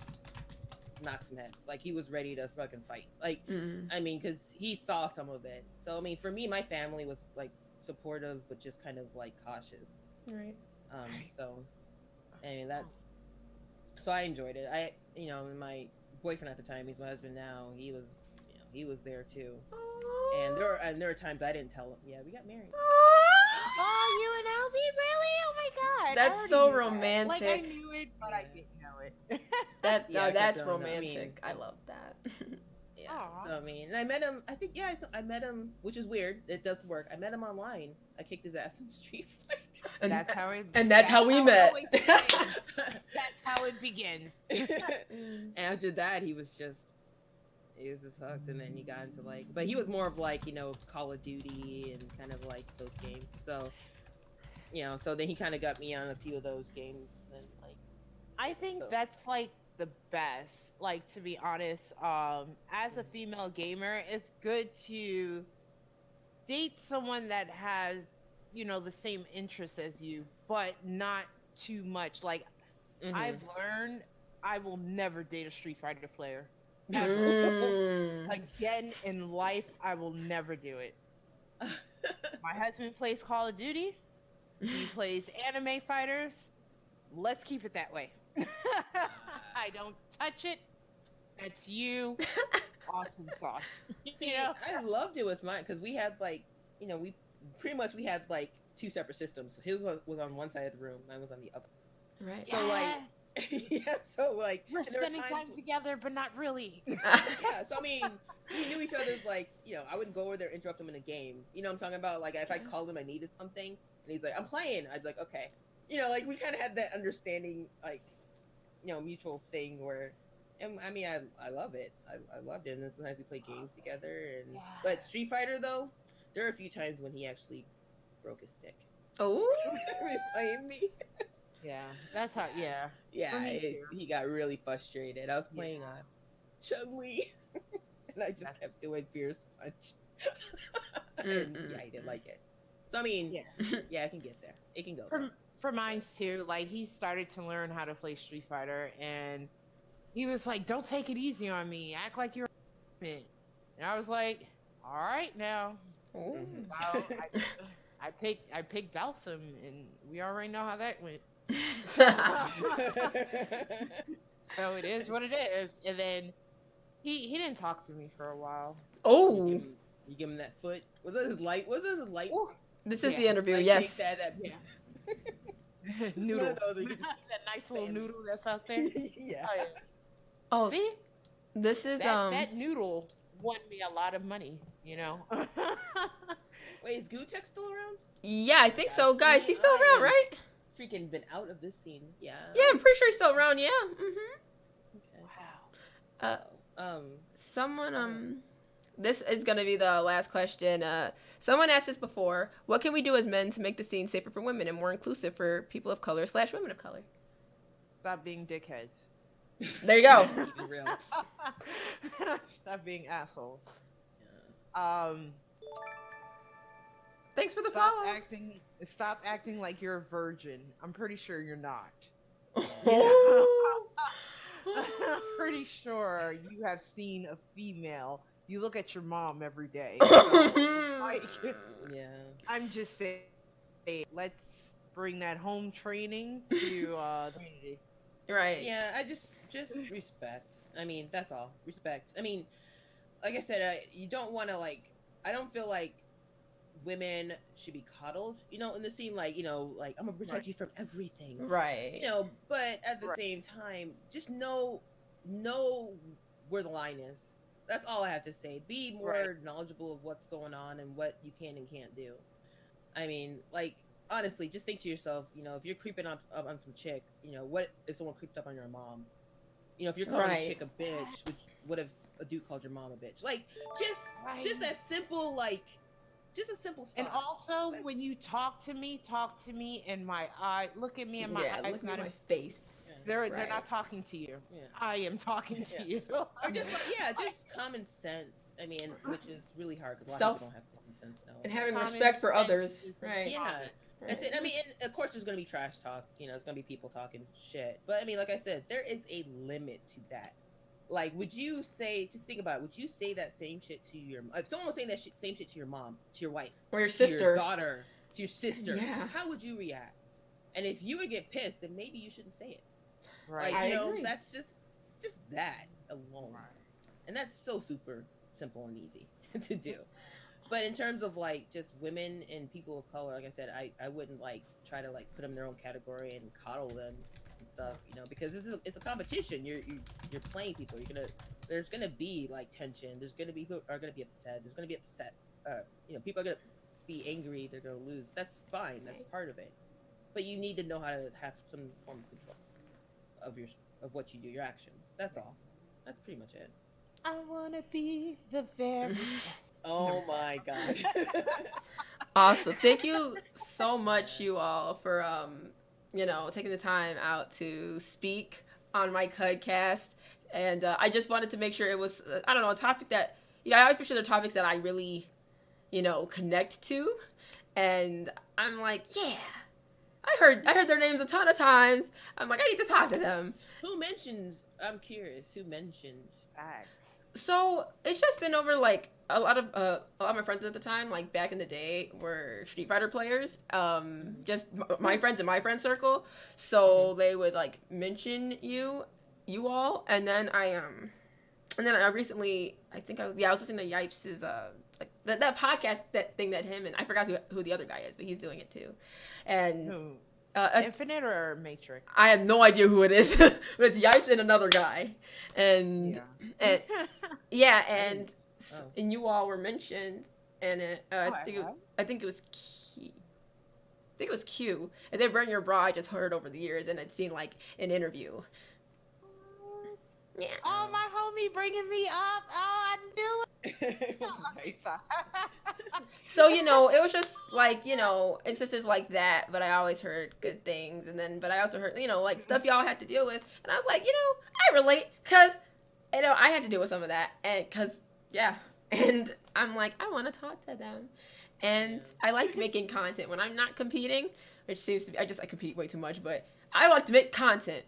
knock some heads. Like he was ready to fucking fight. Like I mean, because he saw some of it. So I mean, for me, my family was like supportive, but just kind of like cautious. Right. So I mean, that's. So I enjoyed it. My boyfriend at the time, he's my husband now. He was there too. And there are times I didn't tell him. Yeah, we got married. Oh, you and Albie, really? Oh my god! I That's already so knew that. romantic. Like I knew it, but I didn't know it. That's I mean, romantic. I love that. Yeah. Aw. So I mean, and I met him. I think I met him, which is weird. It does work. I met him online. I kicked his ass in Street Fighter. And That's how it. and that's how we it met. always begins. That's how it begins. After that, he was just hooked, and then he got into like, but he was more of like Call of Duty and kind of like those games. So so then he kind of got me on a few of those games, and like. I think So. that's like the best. Like to be honest, as a female gamer, it's good to date someone that has the same interests as you, but not too much. Like I've learned, I will never date a Street Fighter player. Ever. Again in life, I will never do it. My husband plays Call of Duty. He plays anime fighters. Let's keep it that way. I don't touch it. That's you. Awesome sauce. See, I loved it with mine because we had like, we pretty much we had like two separate systems. His was on one side of the room, mine was on the other. Right. So like, yeah, so like we're and there were spending time together, but not really. Yeah, so I mean, we knew each other's like, I wouldn't go over there, interrupt him in a game. You know what I'm talking about? Like if I called him, I needed something, and he's like, I'm playing. I'd be like, okay. Like we kind of had that understanding, like, mutual thing where. And I mean, I love it. I loved it. And then sometimes we play games together. And but Street Fighter though, there are a few times when he actually broke his stick. Oh, He was playing me. Yeah, that's how. Yeah. Yeah, he got really frustrated. I was playing Chun-Li, and I just kept doing Fierce Punch. And yeah, he didn't like it. So I mean, yeah, I can get there. It can go. for mines too. Like he started to learn how to play Street Fighter, and he was like, "Don't take it easy on me. Act like you're a man." And I was like, "All right, now." Ooh. Well, I picked Dhalsim, and we already know how that went. So it is what it is. And then he didn't talk to me for a while. Oh, You give him that foot. Was it his light? Ooh, this is Yeah. the interview. Like, Yes. take that. yeah. One Noodle. of those where you just That nice little bam. noodle that's out there. yeah. Oh, yeah. Oh, See, this is that noodle won me a lot of money. You know. Wait, is Gutek still around? Yeah, I think so, guys. He's still I around, am right? Freaking been out of this scene. Yeah. Yeah, I'm pretty sure he's still around. Yeah. Mhm. Okay. Wow. Someone this is gonna be the last question. Someone asked this before. What can we do as men to make the scene safer for women and more inclusive for people of color / women of color? Stop being dickheads. There you go. Keep it real. Stop being assholes. Yeah. Thanks for the Stop follow. Stop acting like you're a virgin. I'm pretty sure you're not. Oh. I'm pretty sure you have seen a female. You look at your mom every day. Like, Yeah. I'm just saying, let's bring that home training to the community. Right. Yeah, I just respect. I mean, that's all. Respect. I mean, like I said, you don't want to like. I don't feel like women should be coddled. You know, in the scene, like like I'm gonna protect you from everything. Right. But at the Right. same time, just know where the line is. That's all I have to say. Be more Right. knowledgeable of what's going on and what you can and can't do. I mean, like honestly, just think to yourself, if you're creeping up on some chick, what if someone creeped up on your mom? If you're calling Right. a chick a bitch, which what if a dude called your mom a bitch? Like Right. just that simple, like just a simple thought. And also, when you talk to me in my eye. Look at me in my Yeah, eyes. look Not at my in, face. they're Right. not talking to you. Yeah. I am talking Yeah. to you. Or just just common sense. I mean, which is really hard because a lot Self- of people don't have common sense now. And having Common respect for sense others. is Right. Yeah. common. That's it. I mean, and of course, there's gonna be trash talk. It's gonna be people talking shit. But I mean, like I said, there is a limit to that. Like, would you say? Just think about it. Would you say that same shit to your? If someone was saying that same shit to your mom, to your wife, Or your to sister. your daughter, to your sister, Yeah. how would you react? And if you would get pissed, then maybe you shouldn't say it. Right. Like, I agree. that's just that alone. Right. And that's so super simple and easy to do. But in terms of like just women and people of color, like I said, I wouldn't like try to like put them in their own category and coddle them and stuff, because it's a competition. You're playing people. There's gonna be like tension. There's gonna be people are gonna be upset. There's gonna be upset. People are gonna be angry. They're gonna lose. That's fine. That's part of it. But you need to know how to have some form of control of what you do, your actions. That's all. That's pretty much it. I wanna be the very best. Oh my god. Awesome. Thank you so much, you all, for taking the time out to speak on my CudCast. And I just wanted to make sure it was a topic that I always make sure they're topics that I really connect to. And I'm like, yeah, I heard their names a ton of times. I'm like, I need to talk to them. Who mentions? I'm curious. Who mentioned? Facts. So it's just been over like a lot of my friends at the time, like back in the day, were Street Fighter players. Just my friends in my friend circle. So they would like mention you all, and then I recently I was listening to Yipes's like that podcast that him and I forgot who the other guy is, but he's doing it too, and. Who? I Infinite or Matrix? have no idea who it is, but it's Yipes and another guy, and and Oh. and you all were mentioned, and I think it was Q, and then Burn Your Bra I just heard over the years, and I'd seen like an interview. Yeah. Oh, my homie bringing me up. Oh, I knew It was it. nice. So it was just like instances like that, but I always heard good things, but I also heard like stuff y'all had to deal with, and I was like I relate because I had to deal with some of that, and and I'm like I want to talk to them, and I like making content when I'm not competing, which seems to be, I compete way too much, but I like to make content,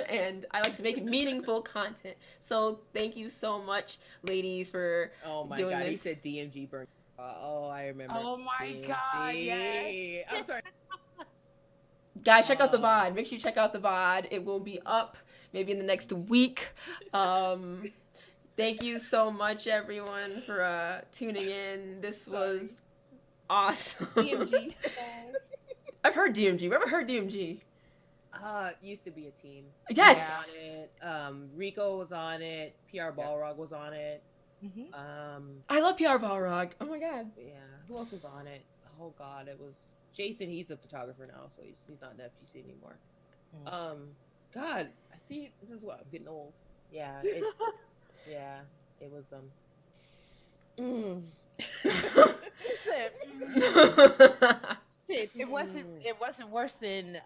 and I like to make meaningful content. So thank you so much, ladies, for Oh my doing god, he this. said DMG burn. Oh, I remember. Oh my DMG. god, yes. I'm sorry. Guys, check out the VOD. Make sure you check out the VOD. It will be up maybe in the next week. Thank you so much, everyone, for tuning in. This was awesome. DMG. I've heard DMG. Whoever heard DMG? Used to be a team. Yes. On it. Rico was on it. PR Balrog was on it. Mm-hmm. I love PR Balrog. Oh my god. Yeah. Who else was on it? Oh god, it was Jason. He's a photographer now, so he's not in FGC anymore. God, I see. This is what I'm getting old. Yeah, it's yeah. It was It wasn't worse than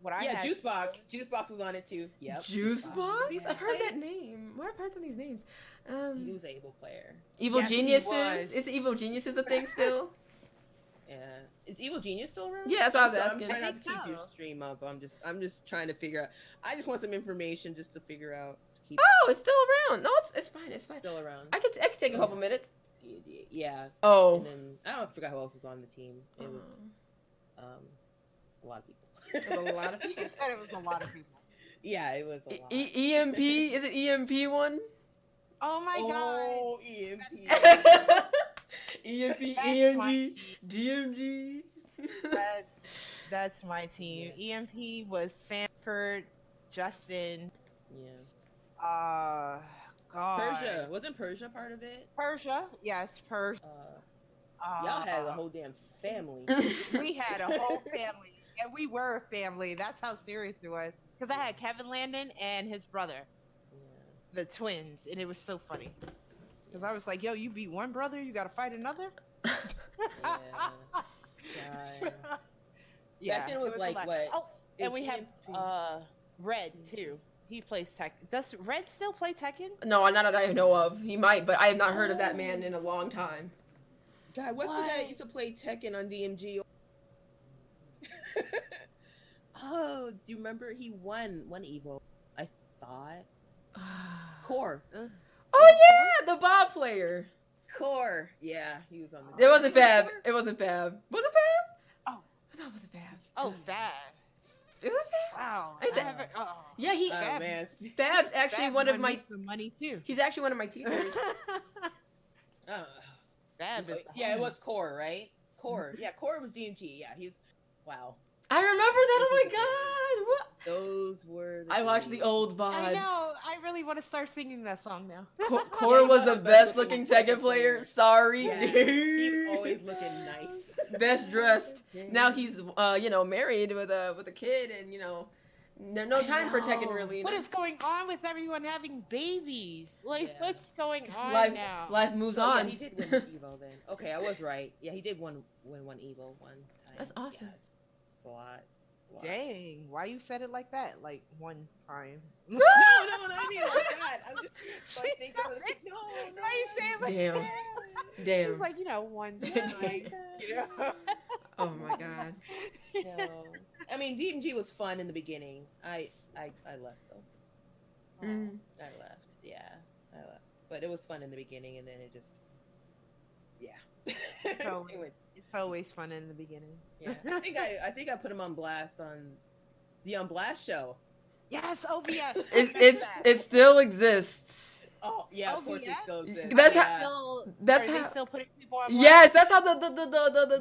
what I had. Juicebox. Juicebox was on it too. Yep. Juicebox? Yeah. I've heard that name. Where have I heard some of these names? He was an able player. Evil Yes, he Geniuses? was. Is Evil Geniuses a thing still? Yeah. Is Evil Genius still around? Yeah, that's what I was I'm asking. trying not to I think keep your so. stream up. I'm just trying to figure out. I just want some information just to figure out. Keep Oh, it's still around. No, it's fine. It's fine. still around. I could take a couple minutes. Yeah. Oh. And then I forgot who else was on the team. It was a lot of people. It was a lot of He said it was a lot of people. Yeah, it was a lot. EMP? Is it EMP one? Oh my god. Oh, EMP. EMP, That's my EMG, DMG. That's my team. EMP was Sanford, Justin, Yeah. God. Persia. Wasn't Persia part of it? Persia, yes, Persia. Y'all had a whole damn family. We had a whole family, and we were a family. That's how serious it was. Because I had Kevin Landon and his brother, the twins, and it was so funny. Because I was like, yo, you beat one brother, you gotta fight another? Yeah. Back then it was a like, lot. what? Oh, and Is we had EMP Red, too. He plays Tekken. Does Red still play Tekken? No, not that I know of. He might, but I have not heard of that man in a long time. God, what's the guy that used to play Tekken on DMG? Oh, do you remember he won Evo? I thought. Core. Oh yeah, the Bob player. Core. Yeah, he was on the. It wasn't Was Fab. Core? It wasn't Fab. Was it Fab? Oh. I thought it was Fab. Oh, Fab. It was Fab. Wow. Is I it- haven't- oh. Yeah, he. Oh man. Fab's actually Fab one of won my. me some money, too. He's actually one of my teachers. Fab is the Yeah, it homie. was Core, right? Core. Yeah, Core was DMG. Yeah, he was. Wow. I remember that. Oh my god! What? Those were. I watched the old I VODs. know. I really want to start singing that song now. Core was the best looking Tekken player. Sorry. Yeah, he's always looking nice. Best dressed. Now he's married with a kid, and there's no time for Tekken really. What is going on with everyone having babies? Like, Yeah. what's going on life now? life moves So, yeah, on. he did win Evo then. Okay, I was right. Yeah, he did win one Evo one time. That's awesome. Yeah, it's a lot. Dang, why you said it like that? Like one time. No, I mean like that. I'm just like thinking of the no. Why you say it like Damn. that? Damn. It's like, one time. Oh my god. No. I mean, DMG was fun in the beginning. I left though. Mm. I left. Yeah, I left. But it was fun in the beginning, and then it just. Yeah. So- It went- It's always fun in the beginning. yeah. I think I put him on blast on the On Blast show. Yes, OBS. It still exists. Oh yeah, of course it OBS? still exists. That's yeah. how- Are That's they how. still putting people on blast? Yes, that's how the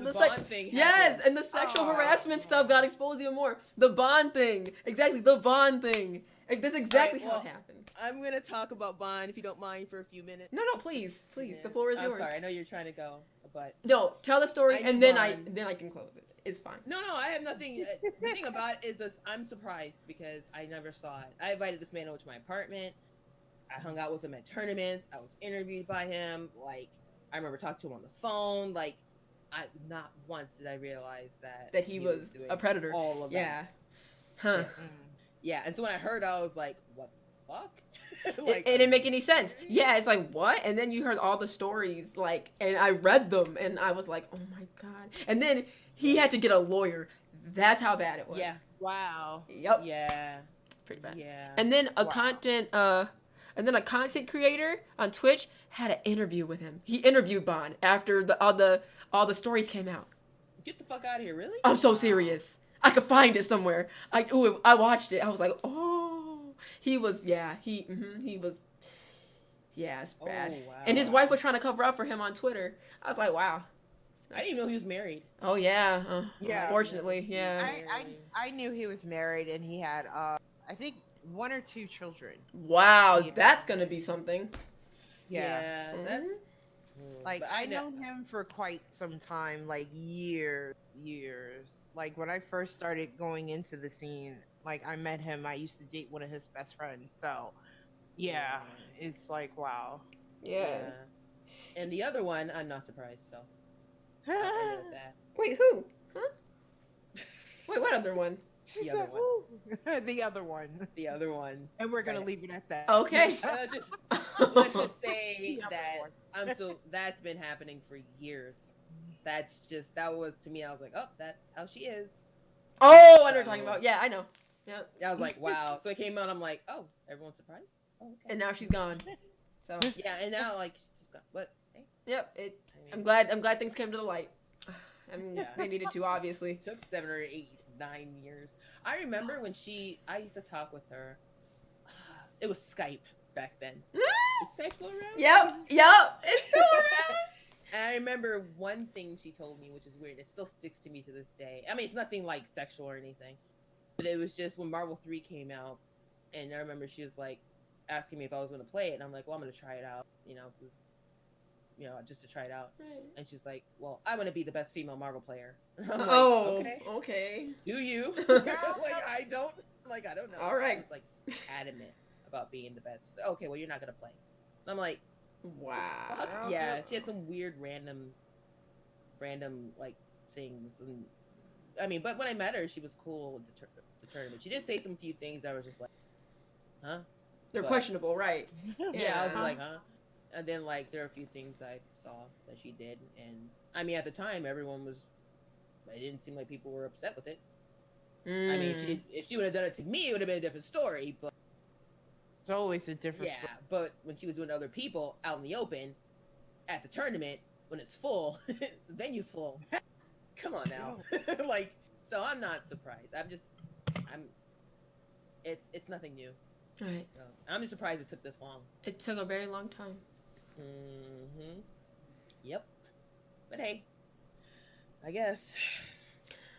the sec- Bond thing. Yes, happened. and the sexual Oh. harassment stuff got exposed even more. The Bond thing, exactly. The Bond thing. Like, that's exactly Alright, how well, it happened. I'm gonna talk about Bond if you don't mind for a few minutes. No, please, Yeah. the floor is I'm yours. sorry, I know you're trying to go, but No, tell the story, I and need then Bond. I can close it. It's fine. no, I have nothing. The thing about it is this, I'm surprised because I never saw it. I invited this man over to my apartment. I hung out with him at tournaments. I was interviewed by him. Like, I remember talking to him on the phone. Like, not once did I realize That he was doing a predator. all of Yeah. that. Huh. Yeah, and so when I heard, I was like, "What the fuck?" It didn't make any sense. Yeah, it's like, what? And then you heard all the stories, like, and I read them, and I was like, oh my god. And then he had to get a lawyer. That's how bad it was. Yeah. Wow. Yep. Yeah. Pretty bad. Yeah. And then a Wow. content creator on Twitch had an interview with him. He interviewed Bond after all the stories came out. Get the fuck out of here, really? I'm so Wow. serious. I could find it somewhere. I watched it. I was like, oh, he was it's bad. Oh, wow. And his wife was trying to cover up for him on Twitter. I was like, wow. I didn't even know he was married. Oh yeah. Yeah. Unfortunately, yeah. I knew he was married and he had I think 1 or 2 children. Wow, Yeah. that's gonna be something. Yeah. That's Like but I know him for quite some time, like years. Like when I first started going into the scene, like I met him, I used to date one of his best friends. So, yeah, it's like wow. Yeah. And the other one, I'm not surprised. So I know that. Wait, who? Huh? Wait, what other one? She The said, other "Who?" The other one. The other one. And we're gonna Right. leave it at that. Okay. Let's just say The other that one. that's been happening for years. That was to me. I was like, oh, that's how she is. Oh, I know what you're talking about. Yeah, I know. Yeah. I was like, wow. So it came out. I'm like, oh, everyone's surprised. Oh, okay. And now she's gone. So. Yeah, and now like she's gone. But hey, Yep. I I'm mean, glad things came to the light. I mean, Yeah. they needed to, obviously. it took 7 or 8, 9 years. I remember when I used to talk with her. It was Skype back then. Is Skype still around? Yep. It's still around. And I remember one thing she told me, which is weird. It still sticks to me to this day. I mean, it's nothing like sexual or anything, but it was just when Marvel 3 came out, and I remember she was like asking me if I was going to play it, and I'm like, well, I'm going to try it out, just to try it out. Right. And she's like, well, I'm going to be the best female Marvel player. And I'm like, Oh, okay. okay. Do you? I don't know. All right. I was like adamant about being the best. She's like, okay, well, you're not going to play. And I'm like, Wow. fuck? Yeah, she had some weird random like things, and I mean, but when I met her, she was cool with the tournament. She did say some few things that was just like, huh? They're But- questionable, right? Yeah, I was Yeah. like, huh? And then like there are a few things I saw that she did, and I mean at the time everyone was. It didn't seem like people were upset with it. I mean, if she would have done it to me, it would have been a different story. But It's always a different yeah, story. but when she was doing other people out in the open, at the tournament, when it's full, the venue's full. Come on now, like, so I'm not surprised. It's nothing new. Right. So I'm just surprised it took this long. It took a very long time. Mm-hmm. Yep. But hey, I guess.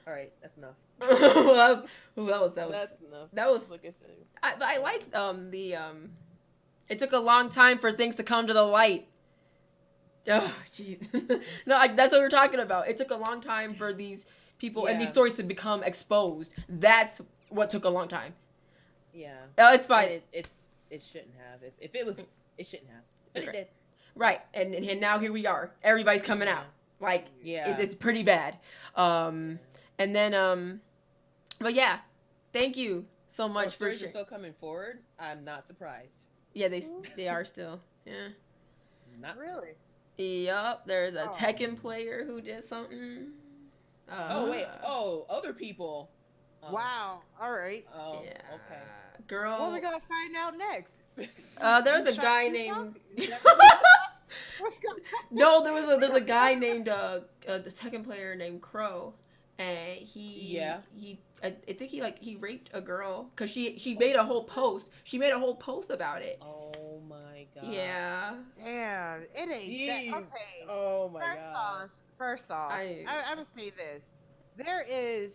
All right, that's enough. that was That's enough. that was. Like I said. I like It took a long time for things to come to the light. Oh, jeez. No, that's what we're talking about. It took a long time for these people and these Yeah. stories to become exposed. That's what took a long time. Yeah. It's fine. And it shouldn't have. If it was, it shouldn't have. But it did. Right, and now here we are. Everybody's coming out. Like, Yeah. it's pretty bad. And then, but yeah, thank you so much for stories are sharing. still coming forward. I'm not surprised. Yeah, they are still. Yeah. Not Really? Yup, there's a Oh. Tekken player who did something. Oh wait. Oh, other people. Oh. Wow. All right. Oh. Yeah. Okay. Girl. What are we gonna find out next? There's a Shot guy Tupac? named. Is that- What's going No, there's a guy named the Tekken player named Crow, and I think he raped a girl because she made a whole post. She made a whole post about it. Oh my god. Yeah. Damn, it ain't Jeez. that. Okay. Oh my First god. off, I'm gonna say this: there is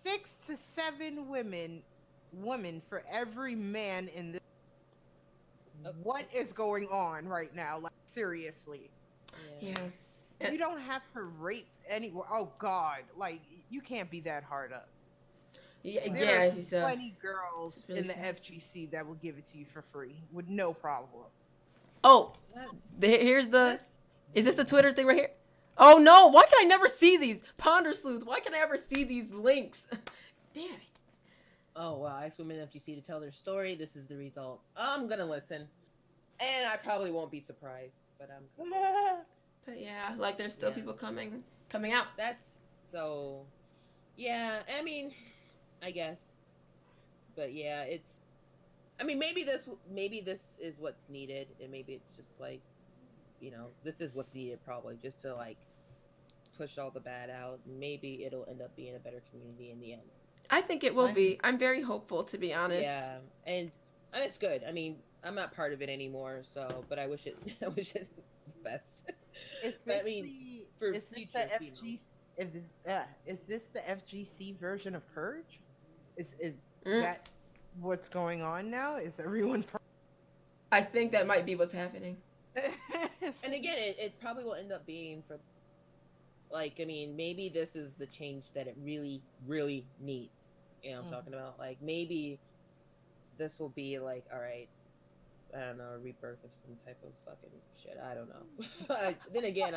6 to 7 women for every man in this. What is going on right now? Like seriously, Yeah. you don't have to rape anyone. Oh God, like you can't be that hard up. Yeah. There are He's plenty girls it's really in the sad. FGC that will give it to you for free with no problem. Oh, here's the. Is this the Twitter thing right here? Oh no! Why can I never see these? Ponder Sleuth. Why can I ever see these links? Damn it. Oh wow! I asked women in FGC to tell their story. This is the result. I'm gonna listen, and I probably won't be surprised. But But yeah, like there's still Yeah. people coming out. That's so. Yeah, I mean, I guess, but yeah, it's. I mean, maybe this is what's needed, and maybe it's just like, this is what's needed probably just to like push all the bad out. Maybe it'll end up being a better community in the end. I think it will I'm be. I'm very hopeful, to be honest. Yeah, and it's good. I mean, I'm not part of it anymore, so but I wish it I wish it the best. Is But I this mean, the for is this the future FGC? If this is this the FGC version of Purge? Is Mm. that what's going on now? Is everyone? I think that might be what's happening. and again, it probably will end up being for like, I mean, maybe this is the change that it really, really needs. You know what I'm talking about? Like, maybe this will be like, all right, I don't know, a rebirth of some type of fucking shit. I don't know. But then again,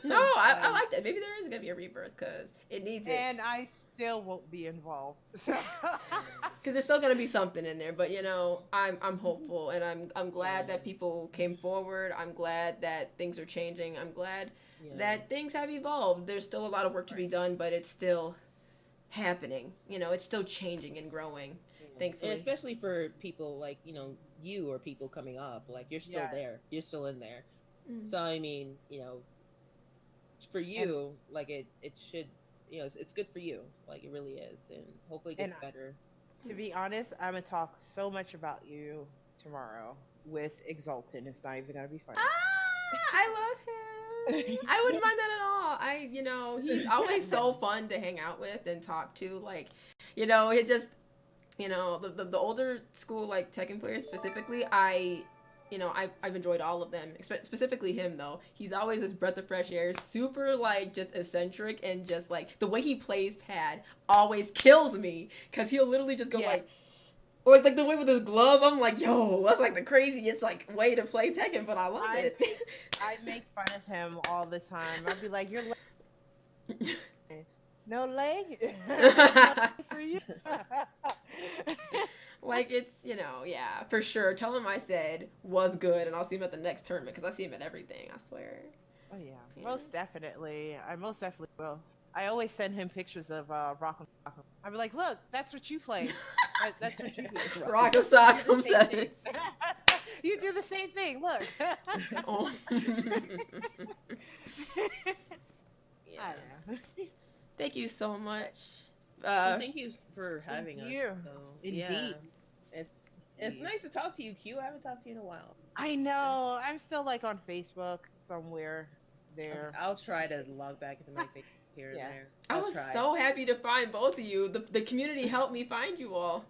No, I like that. Maybe there is gonna be a rebirth because it needs it. And I still won't be involved. So. Because there's still gonna be something in there, but I'm hopeful, and I'm glad that people came forward. I'm glad that things are changing. I'm glad that things have evolved. There's still a lot of work to be done, but it's still happening. It's still changing and growing. Thankfully, and especially for people like you or people coming up, like you're still there, you're still in there. So I mean, for you, like it should, it's good for you, like it really is, and hopefully it gets better. To be honest, I'm gonna talk so much about you tomorrow with Exultant. It's not even gonna be funny. I love him. I wouldn't mind that at all. He's always so fun to hang out with and talk to. Like, it just, the older school, like Tekken players specifically, I've enjoyed all of them. Specifically him though. He's always this breath of fresh air, super like just eccentric, and just like the way he plays pad always kills me because he'll literally just go like. Or like the way with his glove, I'm like, yo, that's like the craziest like way to play Tekken, but I love it. I make fun of him all the time. I'd be like, "Your leg, no leg, no leg for you." Like it's yeah, for sure. Tell him I said was good, and I'll see him at the next tournament because I see him at everything. I swear. Oh yeah, most definitely. I most definitely will. I always send him pictures of Rock'em Sock'em. I'd be like, look, that's what you play. That's what you do. Rock'em Sock'em 7. You do the same thing. Look. Oh. Yeah. Thank you so much. Well, thank you for having us. So, Indeed. Yeah. It's nice to talk to you, Q. I haven't talked to you in a while. I know. I'm still like on Facebook somewhere there. I'll try to log back into my Facebook here and there. I was so happy to find both of you. The community helped me find you all.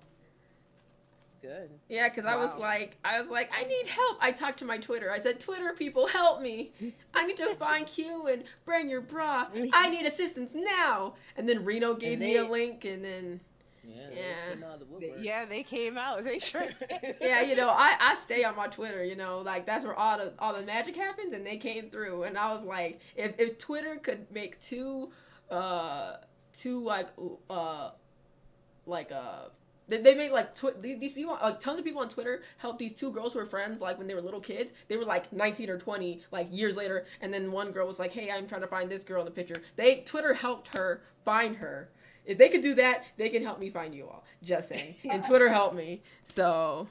Good. Yeah, because I was like, I need help. I talked to my Twitter. I said, Twitter people, help me. I need to find Q and bring your bra. I need assistance now. And then Reno gave me a link, and then they came out. They sure did. Yeah, I stay on my Twitter. Like that's where all the magic happens, and they came through. And I was like, if Twitter could make two they made like these people, tons of people on Twitter helped these two girls who were friends like when they were little kids. They were like 19 or 20 like years later, and then one girl was like, "Hey, I'm trying to find this girl in the picture." Twitter helped her find her. If they could do that, they can help me find you all. Just saying. And Twitter helped me. So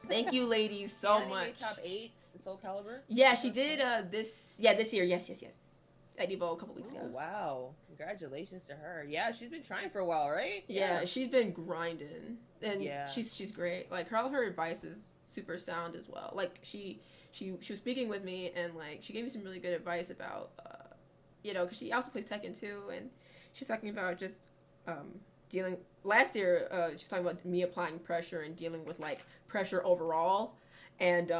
thank you, ladies, so much. Top 8 in Soul Calibur? Yeah, she did this year. Yes. At Evo a couple weeks ago. Oh, wow. Congratulations to her. Yeah, she's been trying for a while, right? Yeah, she's been grinding. And she's great. Like all her advice is super sound as well. Like she was speaking with me, and like she gave me some really good advice about because she also plays Tekken too, and she's talking about just dealing. Last year, she was talking about me applying pressure and dealing with like pressure overall, and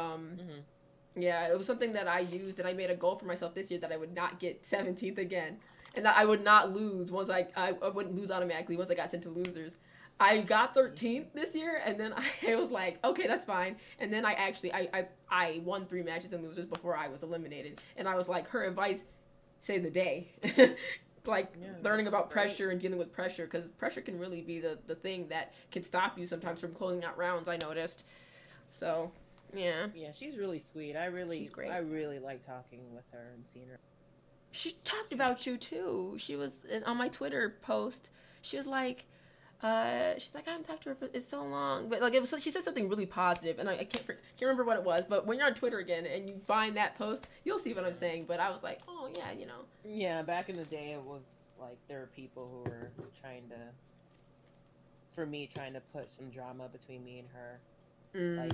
yeah, it was something that I used, and I made a goal for myself this year that I would not get 17th again, and that I would not lose once I wouldn't lose automatically once I got sent to losers. I got 13th this year, and then I was like, okay, that's fine. And then I won 3 matches in losers before I was eliminated, and I was like, her advice saved the day. Learning about pressure and dealing with pressure, because pressure can really be the thing that can stop you sometimes from closing out rounds, I noticed. So, yeah. Yeah, she's really sweet. She's great. I really like talking with her and seeing her. She talked about you too. She was on my Twitter post. She was like, she's like, I haven't talked to her for it's so long, but like it was. She said something really positive, and I can't remember what it was. But when you're on Twitter again and you find that post, you'll see what I'm saying. But I was like, oh yeah, you know. Yeah, back in the day, it was like there were people who were trying to put some drama between me and her. Like,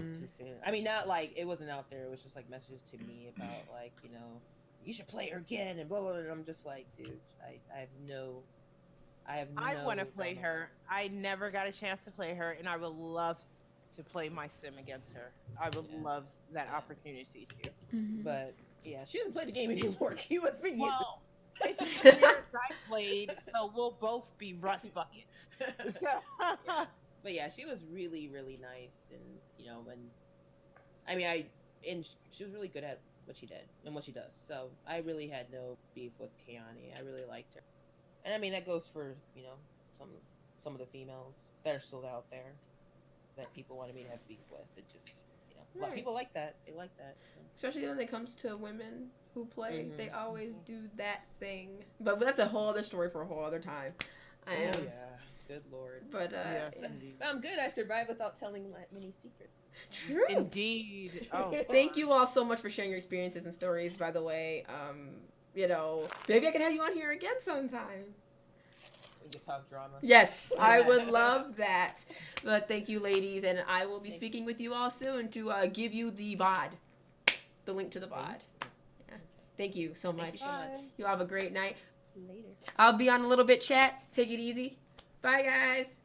I mean, not like it wasn't out there. It was just like messages to me about like, you know, you should play her again and blah blah. Blah. And I'm just like, dude, I want to play drama. her. I never got a chance to play her, and I would love to play my sim against her. I would love that opportunity to. But yeah, she doesn't play the game anymore. She was being Well, it's the years I played, so we'll both be rust buckets. But yeah, she was really, really nice, and you know, she was really good at what she did and what she does. So I really had no beef with Kayani. I really liked her, and I mean that goes for, you know, some of the females that are still out there that people wanted me to have beef with. It just, you know, a lot of people like that. They like that, so. Especially when it comes to women who play, they always do that thing. But that's a whole other story for a whole other time. Yeah. Good lord. But I'm good. I survived without telling many secrets. True. Indeed. Oh. Thank you all so much for sharing your experiences and stories. By the way, you know, maybe I can have you on here again sometime. We can talk drama. Yes, I would love that. But thank you, ladies, and I will be speaking with you all soon to give you the VOD, the link to the VOD. Yeah. Thank you so much. Thank you so much. You have a great night. Later. I'll be on a little bit chat. Take it easy. Bye, guys.